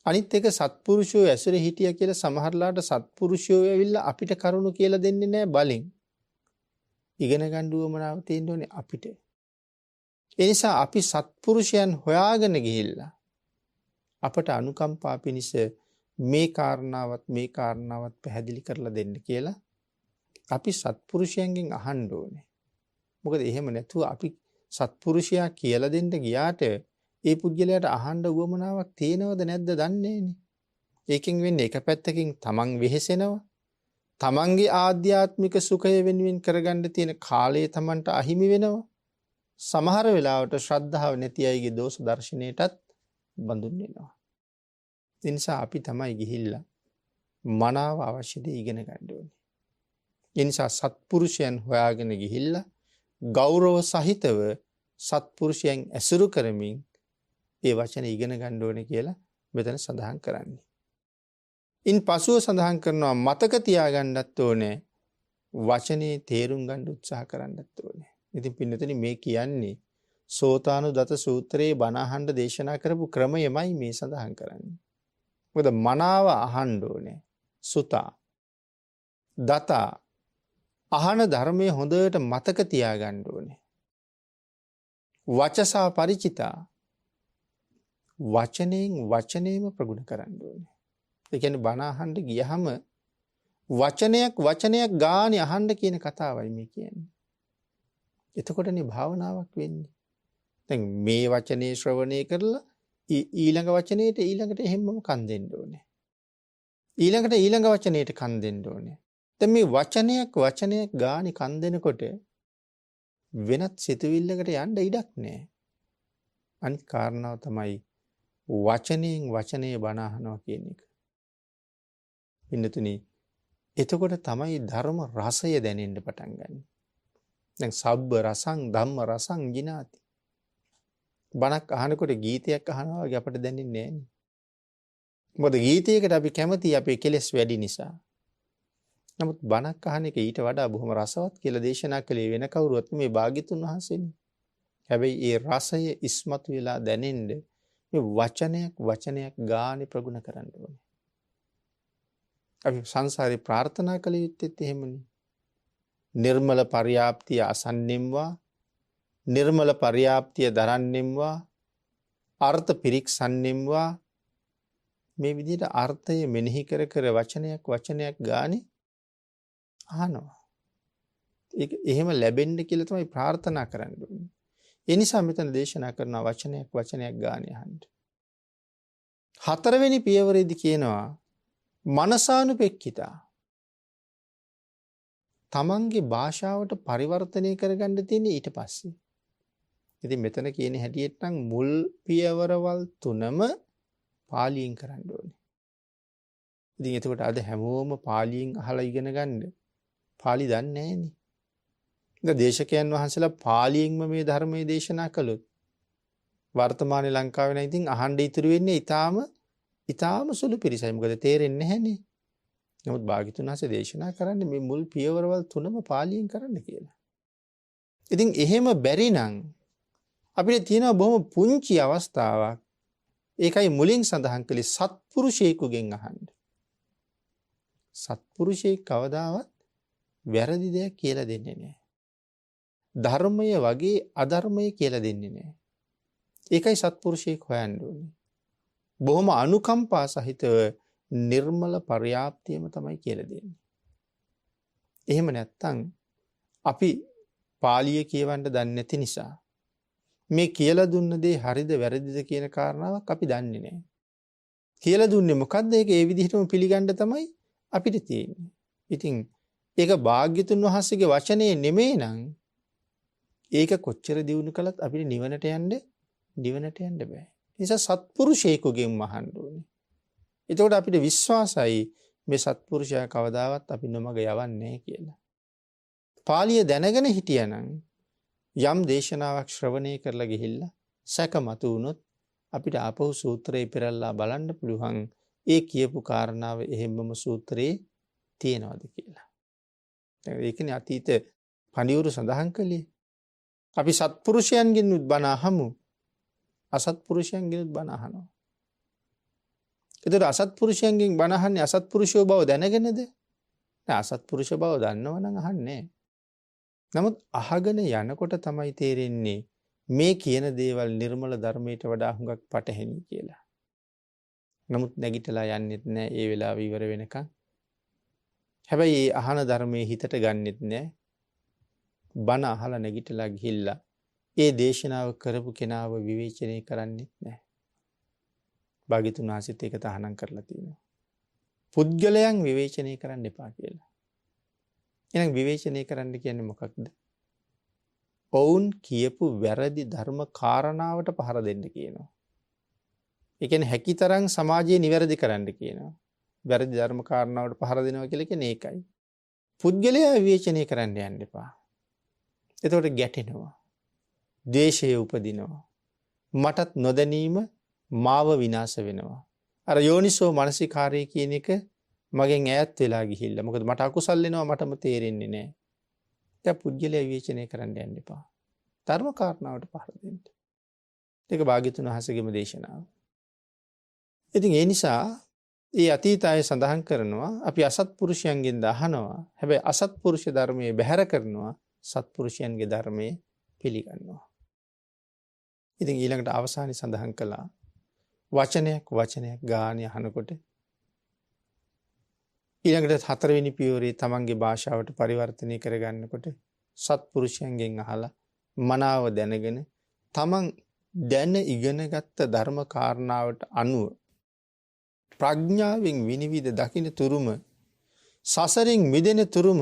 A: අනිත් එක සත්පුරුෂයෝ ඇසුරේ හිටියා කියලා සමහරලාට සත්පුරුෂයෝ ඇවිල්ලා අපිට කරුණු කියලා දෙන්නේ නැහැ බලෙන්. ඉගෙන ගන්න උවමනාව තියෙන්න ඕනේ අපිට. ඒ නිසා අපි සත්පුරුෂයන් හොයාගෙන ගිහිල්ලා අපට අනුකම්පා පිණිස මේ කාරණාවත් පැහැදිලි කරලා දෙන්න කියලා අපි සත්පුරුෂයන්ගෙන් අහන්න ඕනේ. මොකද එහෙම නැතුව අපි සත්පුරුෂයා කියලා දෙන්න ගියාට ඒ පුද්ගලයාට අහන්න උවමනාවක් තියෙනවද නැද්ද දන්නේ නැහැ. ඒකෙන් වෙන්නේ එක පැත්තකින් තමන් වෙහෙසෙනවා. තමන්ගේ ආධ්‍යාත්මික සුඛය වෙනුවෙන් කරගන්න තියෙන කාලය තමන්ට අහිමි වෙනවා. සමහර වෙලාවට ශ්‍රද්ධාව නැති අයගේ දෝෂ දර්ශනයටත් බඳුන් වෙනවා. ඒ නිසා අපි තමයි ගිහිල්ලා මනාව අවශ්‍ය දේ ඉගෙන ගන්න ඕනේ. ඒ නිසා සත්පුරුෂයන් හොයාගෙන ගිහිල්ලා ගෞරව සහිතව සත්පුරුෂයන් ඇසුරු කරමින් ඒ වචන ඉගෙන ගන්න ඕනේ කියලා මෙතන සඳහන් කරන්නේ. ඉන් පසුව සඳහන් කරනවා මතක තියාගන්නත් ඕනේ වචනේ තේරුම් ගන්න උත්සාහ කරන්නත් ඕනේ. ඉතින් පින්නතනි මේ කියන්නේ සෝතානුදත සූත්‍රයේ බණ අහන්න දේශනා කරපු ක්‍රමයමයි මේ සඳහන් කරන්නේ. මොකද මනාව අහන්න ඕනේ. සුතා දතා අහන ධර්මයේ හොඳට මතක තියාගන්න ඕනේ. වචසා ಪರಿචිතා වචනේම ප්‍රගුණ කරන්න ඕනේ. ඒ කියන්නේ බණ අහන්න ගියහම වචනයක් ගානේ අහන්න කියන කතාවයි මේ කියන්නේ. එතකොටනේ භාවනාවක් වෙන්නේ. දැන් මේ වචනේ ශ්‍රවණය කරලා ඊළඟ වචනේට ඊළඟට එහෙම්මම කන් දෙන්න ඕනේ. ඊළඟ වචනේට කන් දෙන්න ඕනේ. දැන් මේ වචනයක් ගානේ කන් දෙනකොට වෙනත් සිතුවිල්ලකට යන්න ඉඩක් නැහැ. අනිත් කාරණාව තමයි වචනේ බණ අහනවා කියන එක. පින්නතුනි එතකොට තමයි ධර්ම රසය දැනෙන්න පටන් ගන්න. දැන් සබ්බ රසං ධම්ම රසං ජිනාති. බණක් අහනකොට ගීතයක් අහනවා වගේ අපිට දැනෙන්නේ නැහැ. මොකද ගීතයකට අපි කැමති අපේ කෙලෙස් වැඩි නිසා. නමුත් බණක් අහන එක ඊට වඩා බොහොම රසවත් කියලා දේශනා කළේ වෙන කවුරුවත් මේ භාග්‍යතුන් වහන්සේනේ. හැබැයි ඒ රසය ඉස්මතු වෙලා දැනෙන්න මේ වචනයක් ගානේ ප්‍රගුණ කරන්න ඕනේ. අපි සංසාරේ ප්‍රාර්ථනා කළ යුත්තේත් එහෙමනේ. නිර්මල පර්යාප්තිය අසන්නෙම්වා නිර්මල පර්යාප්තිය දරන්නෙම්වා අර්ථ පිරික්සන්නෙම්වා මේ විදිහට අර්ථය මෙනෙහි කර වචනයක් ගානේ අහනවා. ඒක එහෙම ලැබෙන්න කියලා තමයි ප්‍රාර්ථනා කරන්න ඕනේ. ඒ නිසා මෙතන දේශනා කරන වචනයක් ගානේ අහන්න. හතරවෙනි පියවරේදී කියනවා මනසානුපෙක්ඛිතා. තමන්ගේ භාෂාවට පරිවර්තනය කරගන්න තියෙන්නේ ඊට පස්සේ. ඉතින් මෙතන කියන හැටියට නම් මුල් පියවරවල් තුනම පාලියෙන් කරන්න ඕනේ. ඉතින් එතකොට අද හැමෝම පාලියෙන් අහලා ඉගෙන ගන්න පාලි දන්නේ නැහනේ. ඉතින් දේශකයන් වහන්සේලා පාලියෙන්ම මේ ධර්මයේ දේශනා කළොත් වර්තමානයේ ලංකාවේ නම් ඉතින් අහන්න ඉතුරු වෙන්නේ ඊටාම සුළු පිරිසයි. මොකද තේරෙන්නේ නැහනේ. නමුත් භාග්‍යතුන් වහන්සේ දේශනා කරන්නේ මේ මුල් පියවරවල් තුනම පාලියෙන් කරන්න කියලා. ඉතින් එහෙම බැරි නම් අපිට තියෙනවා බොහොම පුංචි අවස්ථාවක්. ඒකයි මුලින් සඳහන් කළේ සත්පුරුෂයෙකුගෙන් අහන්න. සත්පුරුෂයෙක් කවදාවත් වැරදි දෙයක් කියලා දෙන්නේ නැහැ. ධර්මය වගේ අධර්මය කියලා දෙන්නේ නැහැ. ඒකයි සත්පුරුෂයෙක් හොයන්න ඕනේ. බොහොම අනුකම්පා සහිතව නිර්මල පර්යාප්තියම තමයි කියලා දෙන්නේ. එහෙම නැත්තම් අපි පාලිය කියවන්න දන්නේ නැති නිසා මේ කියලා දුන්න දේ හරිද වැරදිද කියන කාරණාවක් අපි දන්නේ නැහැ. කියලා දුන්නේ මොකද්ද? ඒක ඒ විදිහටම පිළිගන්න තමයි අපිට තියෙන්නේ. ඉතින් ඒක භාග්‍යතුන් වහන්සේගේ වචනේ නෙමෙයි නම් ඒක කොච්චර දියුණු කළත් අපිට නිවනට යන්න බෑ. ඒ නිසා සත්පුරුෂයෙකුගෙන් අහන්න ඕනේ. එතකොට අපිට විශ්වාසයි මේ සත්පුරුෂයා කවදාවත් අපි නොමග යවන්නේ නැහැ කියලා. පාලිය දැනගෙන හිටියනම් යම් දේශනාවක් ශ්‍රවණය කරලා ගිහිල්ලා සැකමතු වුණොත් අපිට ආපහු සූත්‍රේ පෙරල්ලා බලන්න පුළුවන් ඒ කියපු කාරණාව එහෙම්මම සූත්‍රේ තියෙනවද කියලා. ඒකනේ අතීත පණිවුරු සඳහන් කළේ. අපි සත්පුරුෂයන්ගෙන් බණ අහමු. අසත්පුරුෂයන්ගෙන් බණ අහනවා. ඒතර අසත්පුරුෂයන්ගෙන් බණ අහන්නේ අසත්පුරුෂයෝ බව දැනගෙනද? නෑ, අසත්පුරුෂ බව දන්නවනම් අහන්නේ. නමුත් අහගෙන යනකොට තමයි තේරෙන්නේ මේ කියන දේවල් නිර්මල ධර්මයට වඩා හුඟක් පටහැනි කියලා. නමුත් නැගිටලා යන්නෙත් නෑ ඒ වෙලාව ඉවර වෙනකන්. හැබැයි ඒ අහන ධර්මයේ හිතට ගන්නෙත් නෑ. බණ අහලා නැගිටලා ගිහිල්ලා ඒ දේශනාව කරපු කෙනාව විවේචනය කරන්නෙත් නෑ. භාග්‍යතුන් වහන්සේත් ඒක තහනම් කරලා තියෙනවා. පුද්ගලයන් විවේචනය කරන්න එපා කියලා. එහෙනම් විවේචනය කරන්න කියන්නේ මොකක්ද? ඔවුන් කියපු වැරදි ධර්ම කාරණාවට පහර දෙන්න කියනවා. ඒ කියන්නේ හැකිතරම් සමාජයේ නිවැරදි කරන්න කියනවා. වැරදි ධර්ම කාරණාවට පහර දෙනවා කියලා කියන්නේ ඒකයි. පුද්ගලයා විවේචනය කරන්න යන්න එපා. එතකොට ගැටෙනවා. ද්වේෂය උපදිනවා. මටත් නොදැනීම මාව විනාශ වෙනවා. අර යෝනිසෝ මනසිකාරය කියන එක මගෙන් ඈත් වෙලා ගිහිල්ලා. මොකද මට අකුසල් වෙනවා මටම තේරෙන්නේ නැහැ. ඒක පුද්ගලයා විවේචනය කරන්න යන්න එපා. ධර්ම කාරණාවට පහර දෙන්න. ඒක භාග්‍යතුන් වහන්සේගේම දේශනාව. ඉතින් ඒ නිසා ඒ අතීත අය සඳහන් කරනවා අපි අසත්පුරුෂයන්ගෙන් අහනවා. හැබැයි අසත්පුරුෂ ධර්මයේ බැහැර කරනවා. සත්පුරුෂයන්ගේ ධර්මයේ පිළිගන්නවා. ඉතින් ඊළඟට අවසානයේ සඳහන් කළා වචනයක් ගානේ අහනකොට ඊළඟට හතරවෙනි පියවරේ තමන්ගේ භාෂාවට පරිවර්තනය කරගන්නකොට සත්පුරුෂයන්ගෙන් අහලා මනාව දැනගෙන තමන් දැන ඉගෙනගත්ත ධර්ම කාරණාවට අනුව ප්‍රඥාවෙන් විනිවිද දකින්න තුරුම සසරින් මිදෙන තුරුම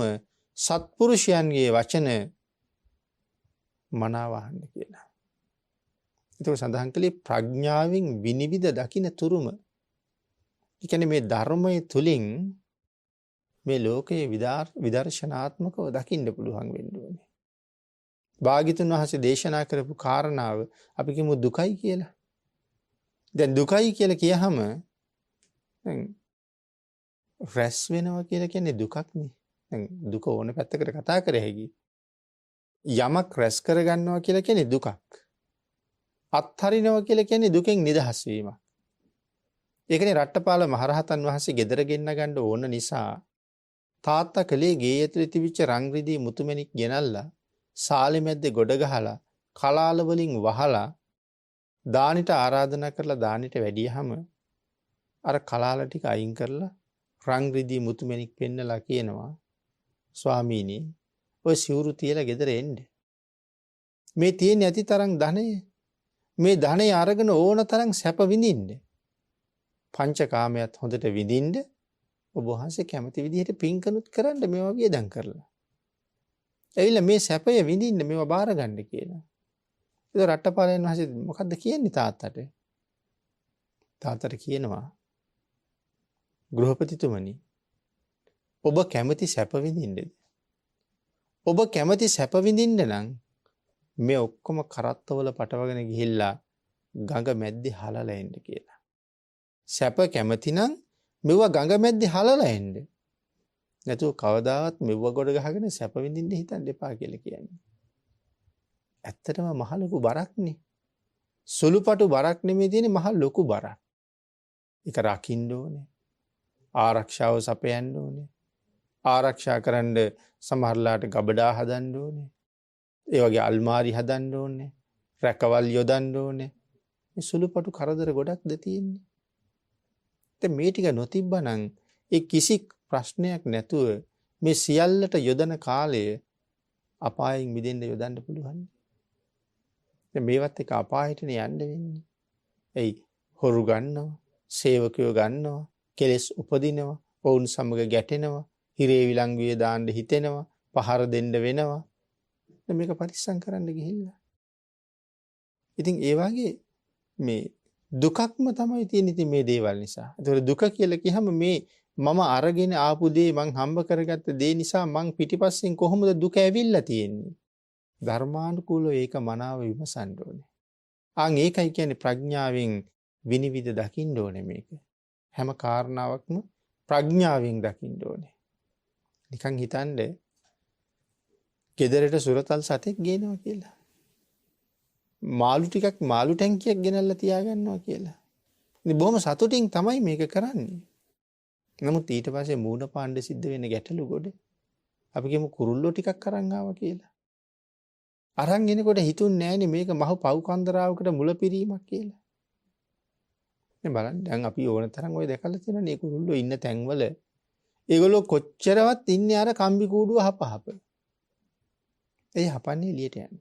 A: සත්පුරුෂයන්ගේ වචන මනාව අහන්න කියලා. ඒක සඳහන් කළේ ප්‍රඥාවෙන් විනිවිද දකින්න තුරුම. ඒ කියන්නේ මේ ධර්මයේ තුලින් මේ ලෝකයේ විදර්ශනාත්මකව දකින්න පුළුවන් වෙන්න ඕනේ. භාග්‍යතුන් වහන්සේ දේශනා කරපු කාරණාව අපි කියමු දුකයි කියලා. දැන් දුකයි කියලා කියහම දැන් රැස් වෙනවා කියලා කියන්නේ දුකක් නේ. දැන් දුක ඕන පැත්තකට කතා කර හැකි. යමක් රැස් කරගන්නවා කියලා කියන්නේ දුකක්. අත්හරිනවා කියලා කියන්නේ දුකෙන් නිදහස් වීමක්. ඒකනේ රට්ටපාල මහරහතන් වහන්සේ ගෙදර ගෙන්න ගන්න ඕන නිසා තාත්තා කලේ ගේ ඇතුලේ තිබිච්ච රං රිදී මුතුමැණික් ගෙනල්ලා සාලේ මැද්දේ ගොඩ ගහලා කලාල වලින් වහලා දානිට ආරාධනා කරලා දානිට වැඩියහම අර කලාල ටික අයින් කරලා රං රිදී මුතුමැණික් පෙන්නලා කියනවා ස්වාමීනි ඔය සිවුරු තියලා ගෙදර එන්න. මේ තියෙන ඇති තරම් ධනෙ මේ ධනෙ අරගෙන ඕන තරම් සැප විඳින්න. පංචකාමයට හොඳට විඳින්න ඔබ වහන්සේ කැමති විදිහට පින්කනුත් කරන්න මේවා වියදම් කරලා. ඇවිල්ලා මේ සැපය විඳින්න මේවා බාර ගන්න කියලා. ඒක රට්ටපාලයන් වහන්සේ මොකද්ද කියන්නේ තාත්තට? තාත්තට කියනවා ගෘහපතිතුමනි ඔබ කැමති සැප විඳින්නද? ඔබ කැමති සැප විඳින්න නම් මේ ඔක්කොම කරත්තවල පටවගෙන ගිහිල්ලා ගඟ මැද්දේ හලලා එන්න කියලා. සැප කැමති නම් මෙව ගඟ මැද්දේ හලලා එන්න. නැතුව කවදාවත් මෙව ගොඩ ගහගෙන සැප විඳින්න හිතන්න එපා කියලා කියන්නේ. ඇත්තටම මහ ලොකු බරක්නේ. සුළුපටු බරක් නෙමෙයි තියෙන්නේ මහ ලොකු බරක්. ඒක රකින්න ඕනේ. ආරක්ෂාව සපයන්න ඕනේ. ආරක්ෂා කරන්න සමහරලාට ගබඩා හදන්න ඕනේ. ඒ වගේ අල්මාරි හදන්න ඕනේ. රැකවල් යොදන්න ඕනේ. මේ සුළුපටු කරදර ගොඩක්ද තියෙන්නේ. දැන් මේ ටික නොතිබ්බනම් ඒ කිසි ප්‍රශ්නයක් නැතුව මේ සියල්ලට යොදන කාලය අපායෙන් මිදෙන්න යොදන්න පුළුවන්. දැන් මේවත් එක අපායටනේ යන්න වෙන්නේ. එයි හොරු ගන්නවා, සේවකයෝ ගන්නවා, කෙලෙස් උපදිනවා, ඔවුන් සමග ගැටෙනවා, හිරේ විලංගුවේ දාන්න හිතෙනවා, පහර දෙන්න වෙනවා. දැන් මේක පරිස්සම් කරන්න ගිහිල්ලා. ඉතින් ඒ වගේ මේ දුකක්ම තමයි තියෙන්නේ ඉතින් මේ දේවල් නිසා. ඒතකොට දුක කියලා කියහම මේ මම අරගෙන ආපු දේ මං හම්බ කරගත්ත දේ නිසා මං පිටිපස්සෙන් කොහොමද දුක ඇවිල්ලා තියෙන්නේ? ධර්මානුකූලව ඒක මනාව විමසන්න ඕනේ. ඒකයි කියන්නේ ප්‍රඥාවෙන් විනිවිද දකින්න ඕනේ මේක. හැම කාරණාවක්ම ප්‍රඥාවෙන් දකින්න ඕනේ. නිකන් හිතන්නේ ගෙදරට සුරතල් සතෙක් ගේනවා කියලා. මාළු ටිකක් මාළු ටැංකියක් ගෙනල්ලා තියාගන්නවා කියලා. ඉතින් බොහොම සතුටින් තමයි මේක කරන්නේ. නමුත් ඊට පස්සේ මූණ පාණ්ඩ සිද්ධ වෙන ගැටලු ගොඩ. අපි කියමු කුරුල්ලෝ ටිකක් අරන් ආවා කියලා. අරන් එනකොට හිතුන්නේ නෑනේ මේක මහ පව් කන්දරාවකට මුල පිරීමක් කියලා. දැන් බලන්න දැන් අපි ඕන තරම් ඔය දැකලා තියෙනනේ මේ කුරුල්ලෝ ඉන්න තැන්වල ඒගොල්ලෝ කොච්චරවත් ඉන්නේ අර කම්බි කූඩුව හපහප. ඒ හපන්නේ එළියට යන්න.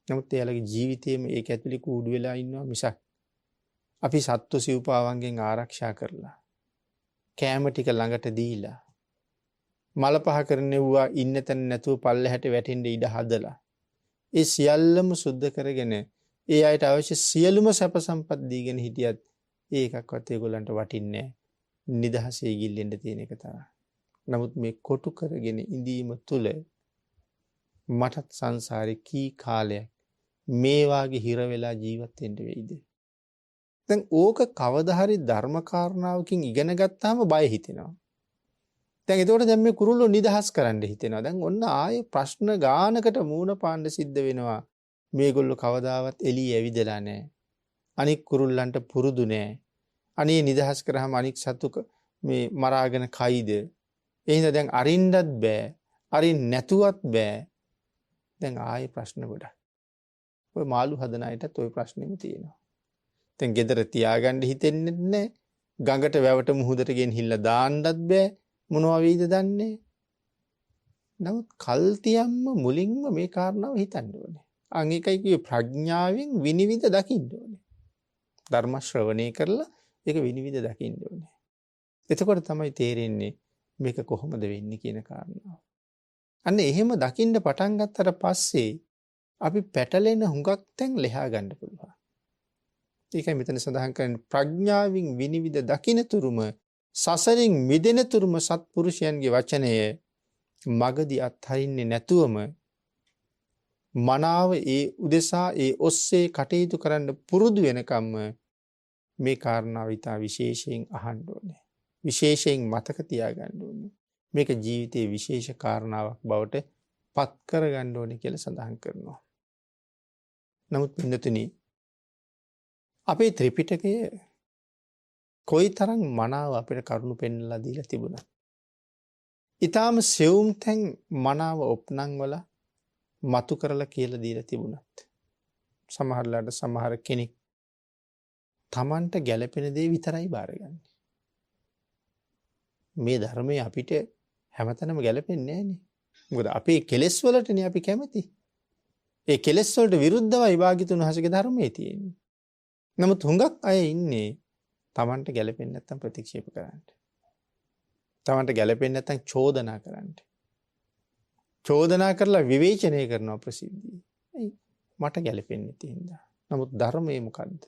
A: නමුත් එයාලගේ ජීවිතේම ඒක ඇතුලේ කූඩු වෙලා ඉන්නවා මිසක් අපි සත්තු සිව්පාවන්ගෙන් ආරක්ෂා කරලා කෑම ටික ළඟට දීලා මල පහ කරන්නෙව්වා ඉන්න තැන නැතුව පල්ලෙහාට වැටෙන්න ඉඩ හදලා ඒ සියල්ලම සුද්ධ කරගෙන ඒ අයට අවශ්‍ය සියලුම සැප සම්පත් දීගෙන හිටියත් ඒකක්වත් ඒගොල්ලන්ට වටින්නේ නැහැ. නිදහසේ ගිල්ලෙන්න තියෙන එක තමයි. නමුත් මේ කොටු කරගෙන ඉඳීම තුළ මටත් සංසාරේ කී කාලයක් මේ වාගේ හිර වෙලා ජීවත් වෙන්න වෙයිද? දැන් ඕක කවදා හරි ධර්ම කාරණාවකින් ඉගෙන ගත්තාම බය හිතෙනවා. දැන් ඒතකොට දැන් මේ කුරුල්ලෝ නිදහස් කරන්න හිතෙනවා. දැන් ඔන්න ආයේ ප්‍රශ්න ගානකට මූණ පාන්න සිද්ධ වෙනවා. මේගොල්ලෝ කවදාවත් එළිය ඇවිදලා නැහැ. අනික් කුරුල්ලන්ට පුරුදු නැහැ. අනේ නිදහස් කරාම අනික් සතු මේ මරාගෙන කයිද? එහෙනම් දැන් අරින්නත් බෑ. අරින්න නැතුවත් බෑ. දැන් ආයේ ප්‍රශ්න ගොඩක්. ඔය මාළු හදන අයටත් ওই ප්‍රශ්නෙම තියෙනවා. දැන් ගෙදර තියාගන්න හිතෙන්නේ නැහැ. ගඟට වැවට මුහුදට ගෙනහිල්ලා දාන්නත් බෑ. මොනවා වෙයිද දන්නේ. නමුත් කල්තියම්ම මුලින්ම මේ කාරණාව හිතන්න ඕනේ. ඒකයි කියේ ප්‍රඥාවෙන් විනිවිද දකින්න ඕනේ. ධර්ම ශ්‍රවණය කරලා ඒක විනිවිද දකින්න ඕනේ. එතකොට තමයි තේරෙන්නේ මේක කොහොමද වෙන්නේ කියන කාරණාව. අන්න එහෙම දකින්න පටන් ගත්තට පස්සේ අපි පැටලෙන හුඟක් තැන් ලෙහා ගන්න පුළුවන්. ඒකයි මෙතන සඳහන් කරන්නේ ප්‍රඥාවෙන් විනිවිද දකින්න තුරුම සසරින් මිදෙන තුරුම සත්පුරුෂයන්ගේ වචනය මගදී අත්හරින්නේ නැතුවම මනාව ඒ උදෙසා ඒ ඔස්සේ කටයුතු කරන්න පුරුදු වෙනකම්ම මේ කාරණාව ඉතා විශේෂයෙන් අහන්න ඕනේ. විශේෂයෙන් මතක තියාගන්න ඕනේ. මේක ජීවිතයේ විශේෂ කාරණාවක් බවට පත් කරගන්න ඕනේ කියලා සඳහන් කරනවා. නමුත් පින්නතුනි අපේ ත්‍රිපිටකය කොයිතරම් මනාව අපිට කරුණු පෙන්වලා දීලා තිබුණා. ඊටාම සෙවුම් තැන් මනාව ඔප්නම් වල මතු කරලා කියලා දීලා තිබුණත් සමහරලාට සමහර කෙනෙක් Tamanට ගැළපෙන දේ විතරයි බාරගන්නේ. මේ ධර්මයේ අපිට හැමතැනම ගැළපෙන්නේ නැහනේ. මොකද අපේ කෙලෙස් වලටනේ අපි කැමති. ඒ කෙලෙස් වලට විරුද්ධවයි භාග්‍යතුන් වහන්සේගේ ධර්මයේ තියෙන්නේ. නමුත් හුඟක් අය ඉන්නේ Tamanට ගැළපෙන්නේ නැත්නම් ප්‍රතික්ෂේප කරන්න. Tamanට ගැළපෙන්නේ නැත්නම් චෝදනා කරන්න. චෝදනා කරලා විවේචනය කරනවා ප්‍රසිද්ධිය. මට ගැළපෙන්නේ නැති හින්දා. නමුත් ධර්මයේ මොකද්ද?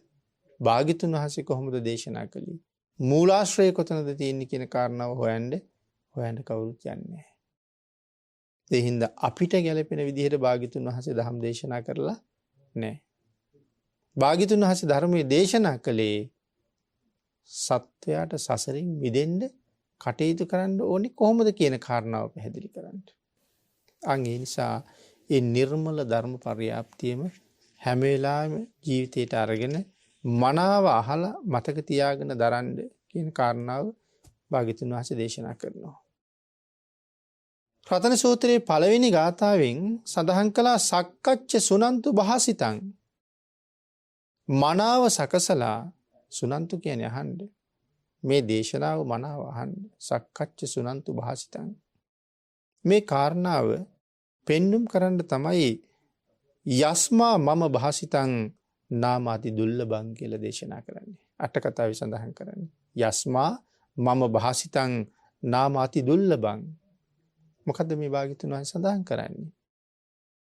A: භාග්‍යතුන් වහන්සේ කොහොමද දේශනා කළේ? මූලාශ්‍රය කොතනද තියෙන්නේ කියන කාරණාව හොයන්න කවුරුත් යන්නේ නැහැ. ඒ හින්දා අපිට ගැළපෙන විදිහට භාග්‍යතුන් වහන්සේ ධම්ම දේශනා කරලා නැහැ. භාග්‍යතුන් වහන්සේ ධර්මයේ දේශනා කළේ සත්වයාට සසරින් මිදෙන්න කටයුතු කරන්න ඕනේ කොහොමද කියන කාරණාව පැහැදිලි කරන්න. අන් ඒ නිසා ඒ නිර්මල ධර්ම පරියාප්තියම හැම වෙලාවෙම ජීවිතයට අරගෙන මනාව අහලා මතක තියාගෙන දරන්න කියන කාරණාව භාග්‍යතුන් වහන්සේ දේශනා කරනවා. රතන සූත්‍රයේ පළවෙනි ගාථාවෙන් සඳහන් කළා සක්කච්ඡ සුනන්තු භාසිතං. මනාව සකසලා සුනන්තු කියන්නේ අහන්න. මේ දේශනාව මනාව අහන්න. සක්කච්ඡ සුනන්තු භාසිතං. මේ කාරණාව පෙන්눔 කරන්න තමයි යස්මා මම භාසිතං නාමාති දුල්ලභං කියලා දේශනා කරන්නේ. අට කතාවේ සඳහන් කරන්නේ. යස්මා මම භාසිතං නාමාති දුල්ලභං. මොකද්ද මේ භාග්‍යතුන් වහන්සේ සඳහන් කරන්නේ?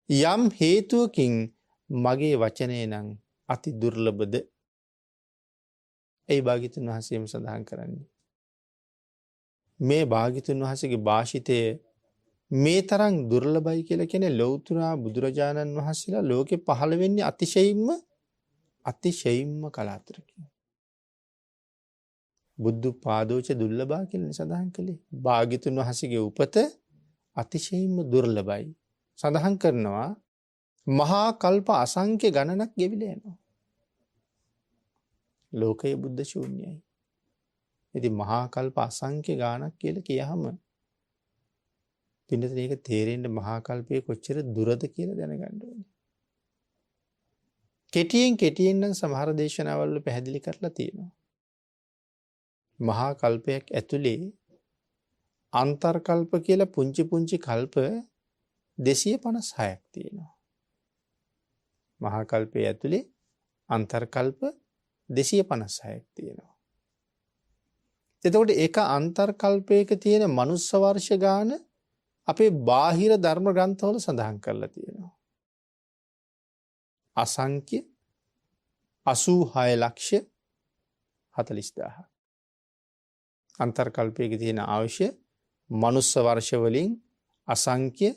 A: යම් හේතුවකින් මගේ වචනේ නම් අති දුර්ලභද. ඒ භාග්‍යතුන් වහන්සේම සඳහන් කරන්නේ. මේ භාග්‍යතුන් වහන්සේගේ භාෂිතය මේ තරම් දුර්ලභයි කියලා කියන්නේ ලෞතර බුදුරජාණන් වහන්සේලා ලෝකේ පහළ වෙන්නේ අතිශයින්ම කලාතුරකින්. බුද්ධ පාදෝච දුර්ලභා කියලා සඳහන් කළේ. භාග්‍යතුන් වහන්සේගේ උපත අතිශයින්ම දුර්ලභයි. සඳහන් කරනවා මහා කල්ප අසංඛ්‍ය ගණනක් ගෙවිලා යනවා. ලෝකයේ බුද්ධ ශූන්‍යයි. ඉතින් මහා කල්ප අසංඛ්‍ය ගාණක් කියලා කියහම පින්නත මේක තේරෙන්න මහා කල්පයේ කොච්චර දුරද කියලා දැනගන්න ඕනේ. කෙටියෙන් නම් සමහර දේශනාවල් වල පැහැදිලි කරලා තියෙනවා. මහා කල්පයක් ඇතුලේ අන්තර් කල්ප කියලා පුංචි කල්ප 256ක් තියෙනවා. මහා කල්පයේ ඇතුලේ අන්තර් කල්ප 256ක් තියෙනවා. එතකොට එක අන්තර් කල්පයක තියෙන මනුස්ස වර්ෂ ගාන අපේ බාහිර ධර්ම ග්‍රන්ථවල සඳහන් කරලා තියෙනවා. අසංඛ්‍ය 86 ලක්ෂ 40000. අන්තර් කල්පයක තියෙන අවශ්‍ය මනුස්ස වර්ෂ වලින් අසංඛ්‍ය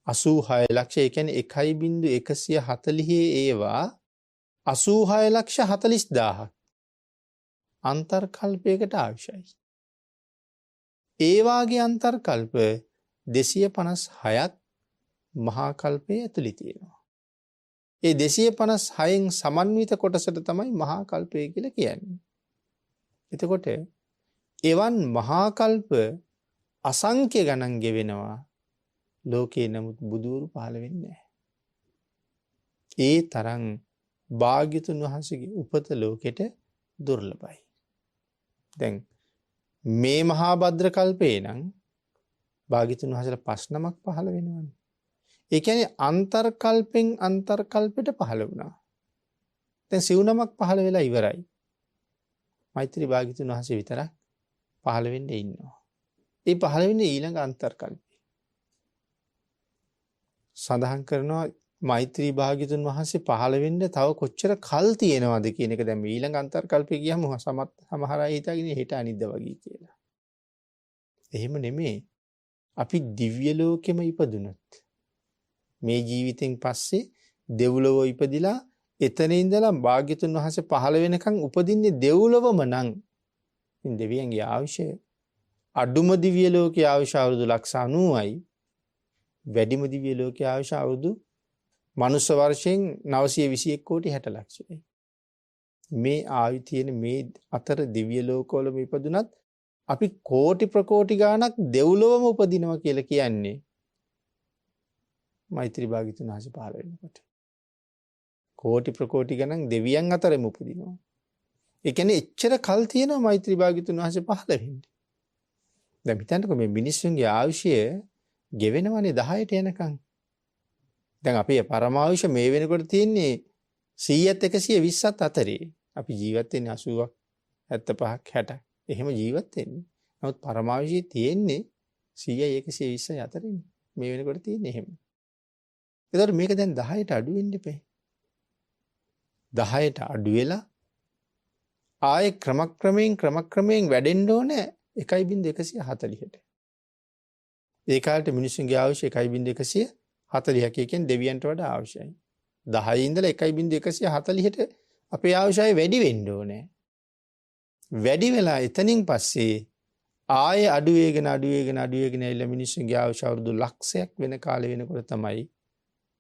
A: 86 ලක්ෂ, ඒ කියන්නේ 1.140 ඒවා 86 ලක්ෂ 40000ක් අන්තර් කල්පයකට අවශ්‍යයි. ඒ වාගේ අන්තර් කල්ප 256ක් මහා කල්පයේ ඇතුළේ තියෙනවා. ඒ 256න් සමන්විත කොටසට තමයි මහා කල්පය කියලා කියන්නේ. එතකොට එවන් මහා කල්ප අසංඛ්‍ය ගණන් ගෙවෙනවා. ලෝකේ නමුත් බුදුරු පහළ වෙන්නේ නැහැ. ඒ තරම් භාග්‍යතුන් වහන්සේගේ උපත ලෝකෙට දුර්ලභයි. දැන් මේ මහා භද්‍ර කල්පේ නම් භාග්‍යතුන් වහන්සේලා 5 නමක් පහළ වෙනවනේ. ඒ කියන්නේ අන්තර් කල්පෙන් අන්තර් කල්පෙට පහළ වුණා. දැන් සිව් නමක් පහළ වෙලා ඉවරයි. මෛත්‍රී භාග්‍යතුන් වහන්සේ විතරක් පහළ වෙන්නේ ඉන්නවා. ඒ පහළ වෙන්නේ ඊළඟ අන්තර් කල්පේ. සඳහන් කරනවා මෛත්‍රී භාග්‍යතුන් වහන්සේ පහළ වෙන්න තව කොච්චර කල් තියෙනවද කියන එක. දැන් ඊළඟ අන්තර් කල්පේ ගියම සමහර අය හිතාගෙන හිට අනිද්දා වගේ කියලා. එහෙම නෙමෙයි. අපි දිව්‍ය ලෝකෙම ඉපදුනොත් මේ ජීවිතෙන් පස්සේ දෙව්ලොව ඉපදිලා එතන ඉඳලා භාග්‍යතුන් වහන්සේ පහළ වෙනකන් උපදින්නේ දෙව්ලොවම නම් දෙවියන්ගේ ආයුෂය අඩුම දිව්‍ය ලෝකයේ ආයුෂ අවුරුදු 90යි, වැඩිම දිව්‍ය ලෝකයේ ආයුෂ අවුරුදු මනුස්ස වර්ෂයෙන් 921 කෝටි 60 ලක්ෂයි. මේ ආයු තියෙන මේ අතර දිව්‍ය ලෝකවලම ඉපදුනත් අපි කෝටි ප්‍රකෝටි ගාණක් දෙව්ලොවම උපදිනවා කියලා කියන්නේ මෛත්‍රී භාග්‍යතුන් වහන්සේ පහළ වෙනකොට. කෝටි ප්‍රකෝටි ගණන් දෙවියන් අතරෙම උපදිනවා. ඒ කියන්නේ එච්චර කල් තියෙනවා මෛත්‍රී භාග්‍යතුන් වහන්සේ පහළ වෙන්නේ. දැන් හිතන්නකෝ මේ මිනිස්සුන්ගේ ආයුෂය ගෙවෙනවනේ 10ට යනකම්. දැන් අපේ පරමායුෂ මේ වෙනකොට තියෙන්නේ 100ත් 120ත් අතරේ. අපි ජීවත් වෙන්නේ 80ක් 75ක් 60ක්. එහෙම ජීවත් වෙන්නේ. නමුත් පරමායුෂය තියෙන්නේ 100යි 120යි අතරේ. මේ වෙනකොට තියෙන්නේ එහෙම. ඒතර මේක දැන් 10ට අඩු වෙන්න එපේ. 10ට අඩු වෙලා ආයේ ක්‍රමක්‍රමයෙන් වැඩෙන්න ඕනේ 1.140ට. ඒ කාලේ මිනිස්සුන්ගේ ආයුෂ 1.140ක කියන්නේ දෙවියන්ට වඩා අවශ්‍යයි. 10 ඉඳලා 1.140ට අපේ ආයුෂය වැඩි වෙන්න ඕනේ. වැඩි වෙලා එතනින් පස්සේ ආයේ අඩු වේගෙන ඇවිල්ලා මිනිස්සුන්ගේ ආයුෂ අවුරුදු ලක්ෂයක් වෙන කාලෙ වෙනකොට තමයි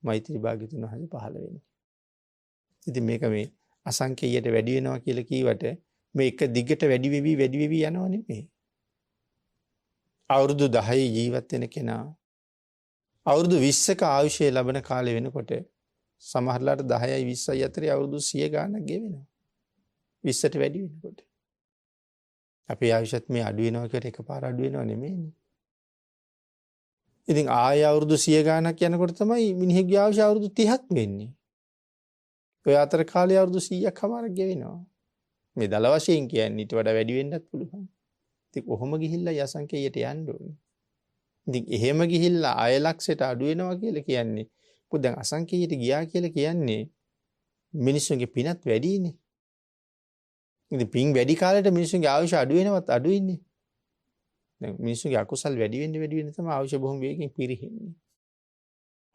A: මෛත්‍රී භාග්‍යතුන් වහන්සේ පහළ වෙන්නේ. ඉතින් මේක මේ අසංකේයයට වැඩි වෙනවා කියලා කීවට මේ එක දිගට වැඩි වෙවි යනවා නෙමෙයි. අවුරුදු 10 ජීවත් වෙන කෙනා අවුරුදු 20ක ආයුෂය ලබන කාලෙ වෙනකොට සමහරලාට 10යි 20යි අතරේ අවුරුදු 100 ගාණක් ගෙවෙනවා. 20ට වැඩි වෙනකොට. අපේ ආයුෂත් මේ අඩු වෙනවා කියලා එකපාර අඩු වෙනව නෙමෙයිනේ. ඉතින් ආය අවුරුදු 100 ගාණක් යනකොට තමයි මිනිහෙක්ගේ ආයුෂ අවුරුදු 30ක් වෙන්නේ. ඔය අතර කාලේ අවුරුදු 100ක් හමාරක් ගෙවෙනවා. මේ දල වශයෙන් කියන්නේ ඊට වඩා වැඩි වෙන්නත් පුළුවන්. ඉතින් කොහොම ගිහිල්ලා යසංකේයයට යන්න ඕනේ. ඉතින් එහෙම ගිහිල්ලා ආය ලක්ෂයට අඩු වෙනවා කියලා කියන්නේ මොකද දැන් අසංකේයයට ගියා කියලා කියන්නේ මිනිස්සුන්ගේ පිනත් වැඩිනේ. ඉතින් පින් වැඩි කාලෙට මිනිස්සුන්ගේ ආයුෂ අඩු වෙනවත් අඩුයිනේ. දැන් මිනිස්සුන්ගේ අකුසල් වැඩි වෙන්න තමයි ආයුෂ බොහොම වේගෙන් පිරිහින්නේ.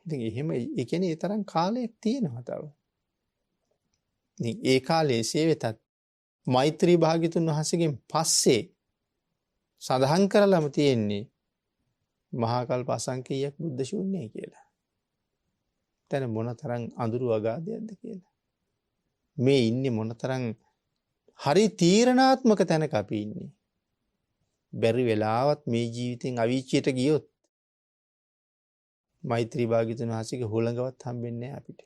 A: ඉතින් එහෙම ඒ කියන්නේ ඒ තරම් කාලයක් තියෙනවා තව. ඉතින් ඒ කාලයේ සේවෙතත් මෛත්‍රී භාග්‍යතුන් වහන්සේගෙන් පස්සේ සඳහන් කරලම තියෙන්නේ මහා කල්ප අසංකේයයක් බුද්ධ ශූන්‍යයි කියලා. දැන් මොනතරම් අඳුරු අගාධයක්ද කියලා. මේ ඉන්නේ මොනතරම් හරි තීරණාත්මක තැනක අපි ඉන්නේ. බැරි වෙලාවත් මේ ජීවිතෙන් අවීචියට ගියොත් මෛත්‍රී භාග්‍යතුන් වහන්සේගේ හොළඟවත් හම්බෙන්නේ නැහැ අපිට.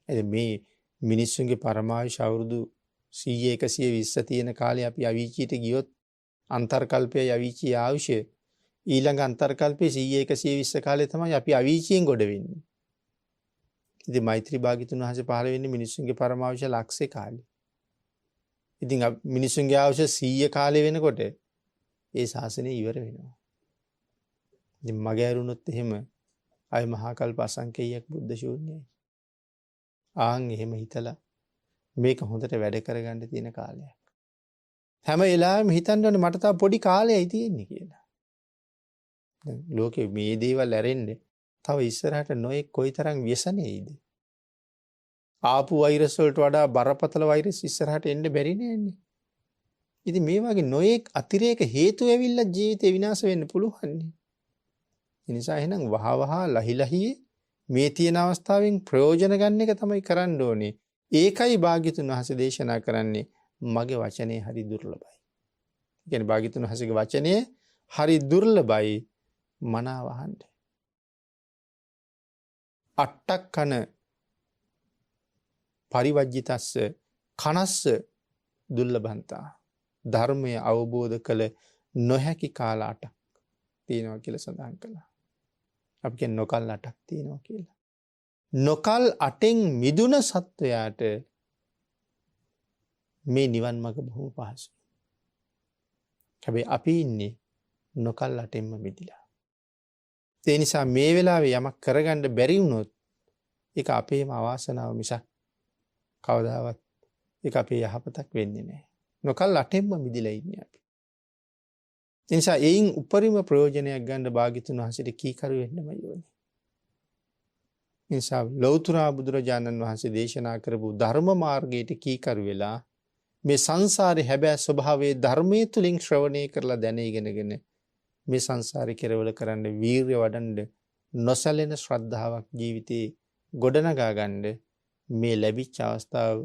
A: එද මේ මිනිස්සුන්ගේ පරමායුෂ අවුරුදු 100 120 තියෙන කාලේ අපි අවීචියට ගියොත් අන්තර්කල්පයේ අවීචී ආයුෂය ඊළඟ අන්තර්කල්පයේ 100 120 කාලේ තමයි අපි අවීචියෙන් ගොඩ වෙන්නේ. ඉතින් මෛත්‍රී භාග්‍යතුන් වහන්සේ පහළ වෙන්නේ මිනිස්සුන්ගේ පරමායුෂ ලක්ෂේ කාලේ. ඉතින් මිනිස්සුන්ගේ ආයුෂ 100 කාලේ වෙනකොට ඒ ශාසනය ඉවර වෙනවා. ඉතින් මගේ ඇරුණොත් එහෙම අය මහා කල්ප අසංකේයයක් බුද්ධ ශූන්‍යයි. ආන් එහෙම හිතලා මේක හොඳට වැඩ කරගන්න තියෙන කාලයක්. හැම වෙලාවෙම හිතන්න ඕනේ මට තව පොඩි කාලයයි තියෙන්නේ කියලා. දැන් ලෝකේ මේ දේවල් ඇරෙන්නේ තව ඉස්සරහට නොයෙක් කොයිතරම් ව්‍යසනයයිද? ආපු වෛරස් වලට වඩා බරපතල වෛරස් ඉස්සරහට එන්න බැරි නෑනේ. ඉතින් මේ වගේ නොයෙක් අතිරේක හේතු ඇවිල්ලා ජීවිතේ විනාශ වෙන්න පුළුවන්. ඒ නිසා එහෙනම් වහවහ ලහිලහියේ මේ තියෙන අවස්ථාවෙන් ප්‍රයෝජන ගන්න එක තමයි කරන්න ඕනේ. ඒකයි භාග්‍යතුන් වහන්සේ දේශනා කරන්නේ මගේ වචනේ හරි දුර්ලභයි. ඒ කියන්නේ භාග්‍යතුන් වහන්සේගේ වචනය හරි දුර්ලභයි මනාව අහන්න. අට්ටක් කන පරිවජ්ජිතස්ස කනස්ස දුර්ලභන්තා ධර්මය අවබෝධ කළ නොහැකි කාල 8ක් තියෙනවා කියලා සඳහන් කළා. අපි කියන්නේ නොකල් 8ක් තියෙනවා කියලා. නොකල් 8න් මිදුන සත්වයාට මේ නිවන් මඟ බොහොම පහසුයි. හැබැයි අපි ඉන්නේ නොකල් 8න්ම මිදිලා. ඒ නිසා මේ වෙලාවේ යමක් කරගන්න බැරි වුණොත් ඒක අපේම අවාසනාව මිසක් කවදාවත් ඒක අපේ යහපතක් වෙන්නේ නැහැ. නොකල් 8න්ම මිදිලා ඉන්නේ අපි. ඒ නිසා ඒයින් උපරිම ප්‍රයෝජනයක් ගන්න භාග්‍යතුන් වහන්සේට කීකරු වෙන්නමයි ඕනේ. ඒ නිසා ලෞතර බුදුරජාණන් වහන්සේ දේශනා කරපු ධර්ම මාර්ගයට කීකරු වෙලා මේ සංසාරේ හැබෑ ස්වභාවයේ ධර්මයේ තුලින් ශ්‍රවණය කරලා දැන ඉගෙනගෙන මේ සංසාරේ කෙරවල කරන්න වීරිය වඩන්න නොසැලෙන ශ්‍රද්ධාවක් ජීවිතේ ගොඩනගා ගන්න මේ ලැබිච්ච අවස්ථාව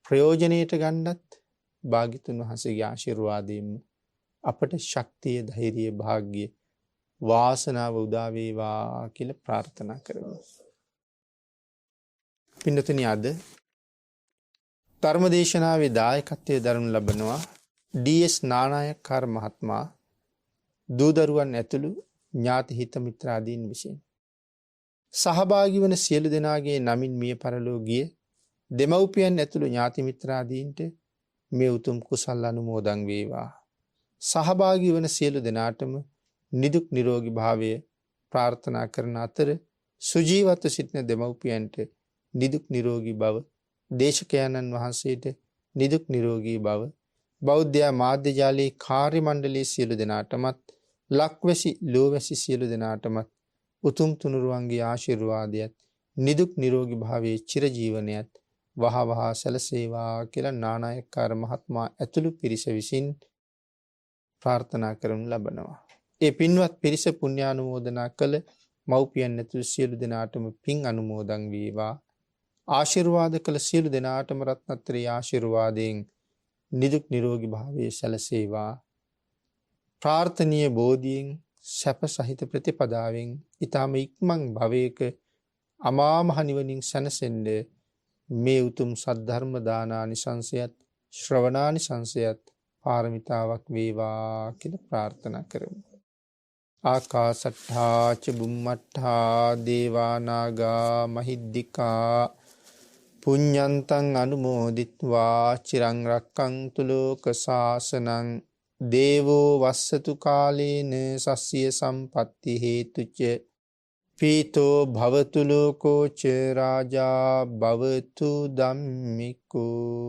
A: ප්‍රයෝජනෙට ගන්නත් භාග්‍යතුන් වහන්සේගේ ආශිර්වාදයෙන් අපට ශක්තිය ධෛර්යය වාග්ය වාසනාව උදා වේවා කියලා ප්‍රාර්ථනා කරමු. පින්නතුනි අද ධර්මදේශනාවේ දායකත්වයේ දරනු ලබනවා ඩී.එස්. නානායක්කාර මහත්මයා දූදරුවන් ඇතුළු ඥාති හිත මිත්‍රාදීන් විසින් සහභාගී වන සියලු දෙනාගේ නමින් මිය පරලෝ ගිය දෙමව්පියන් ඇතුළු ඥාති මිත්‍රාදීන්ට මේ උතුම් කුසල් අනුමෝදන් වේවා. සහභාගී වන සියලු දෙනාටම නිදුක් නිරෝගී භාවය ප්‍රාර්ථනා කරන අතර සුජීවත්ව සිටින දෙමව්පියන්ට නිදුක් නිරෝගී බව දේශකයන්න් වහන්සේට නිදුක් නිරෝගී භව. බෞද්ධ මාධ්‍ය ජාලයේ කාර්ය මණ්ඩලයේ සියලු දෙනාටමත් ලක්වැසි ලෝවැසි සියලු දෙනාටමත් උතුම් තුනුරුවන්ගේ ආශිර්වාදයත් නිදුක් නිරෝගී භාවයේ චිරජීවනයත් වහ වහා සැලසේවා කියලා නානායක්කාර මහත්මයා ඇතුළු පිරිස විසින් ප්‍රාර්ථනා කරනු ලබනවා. ඒ පින්වත් පිරිස පුණ්‍යානුමෝදනා කළ මව්පියන් ඇතුළු සියලු දෙනාටම පින් අනුමෝදන් වේවා. ආශිර්වාද කළ සියලු දෙනාටම රත්නත්‍රී ආශිර්වාදයෙන් නිදුක් නිරෝගී භාවයේ සැලසේවා. ප්‍රාර්ථනීය බෝධියෙන් සැප සහිත ප්‍රතිපදාවෙන් ඊටම ඉක්මන් භවයක අමා මහ නිවනින් සැනසෙන්න මේ උතුම් සද්ධර්ම දානානිසංසයත් ශ්‍රවණානිසංසයත් පාරමිතාවක් වේවා කියලා ප්‍රාර්ථනා කරමු. ආකාසට්ඨා ච බුම්මට්ඨා දේවා නාග මහිද්దికා පුඤ්ඤන්තං අනුමෝදිත්වා චිරං රක්ඛන්තු ලෝක සාසනං දේවෝ වස්සතු කාලේන සස්්‍ය සම්පatti හේතුච පීතෝ භවතු ලෝකෝ ච රාජා භවතු ධම්මිකෝ.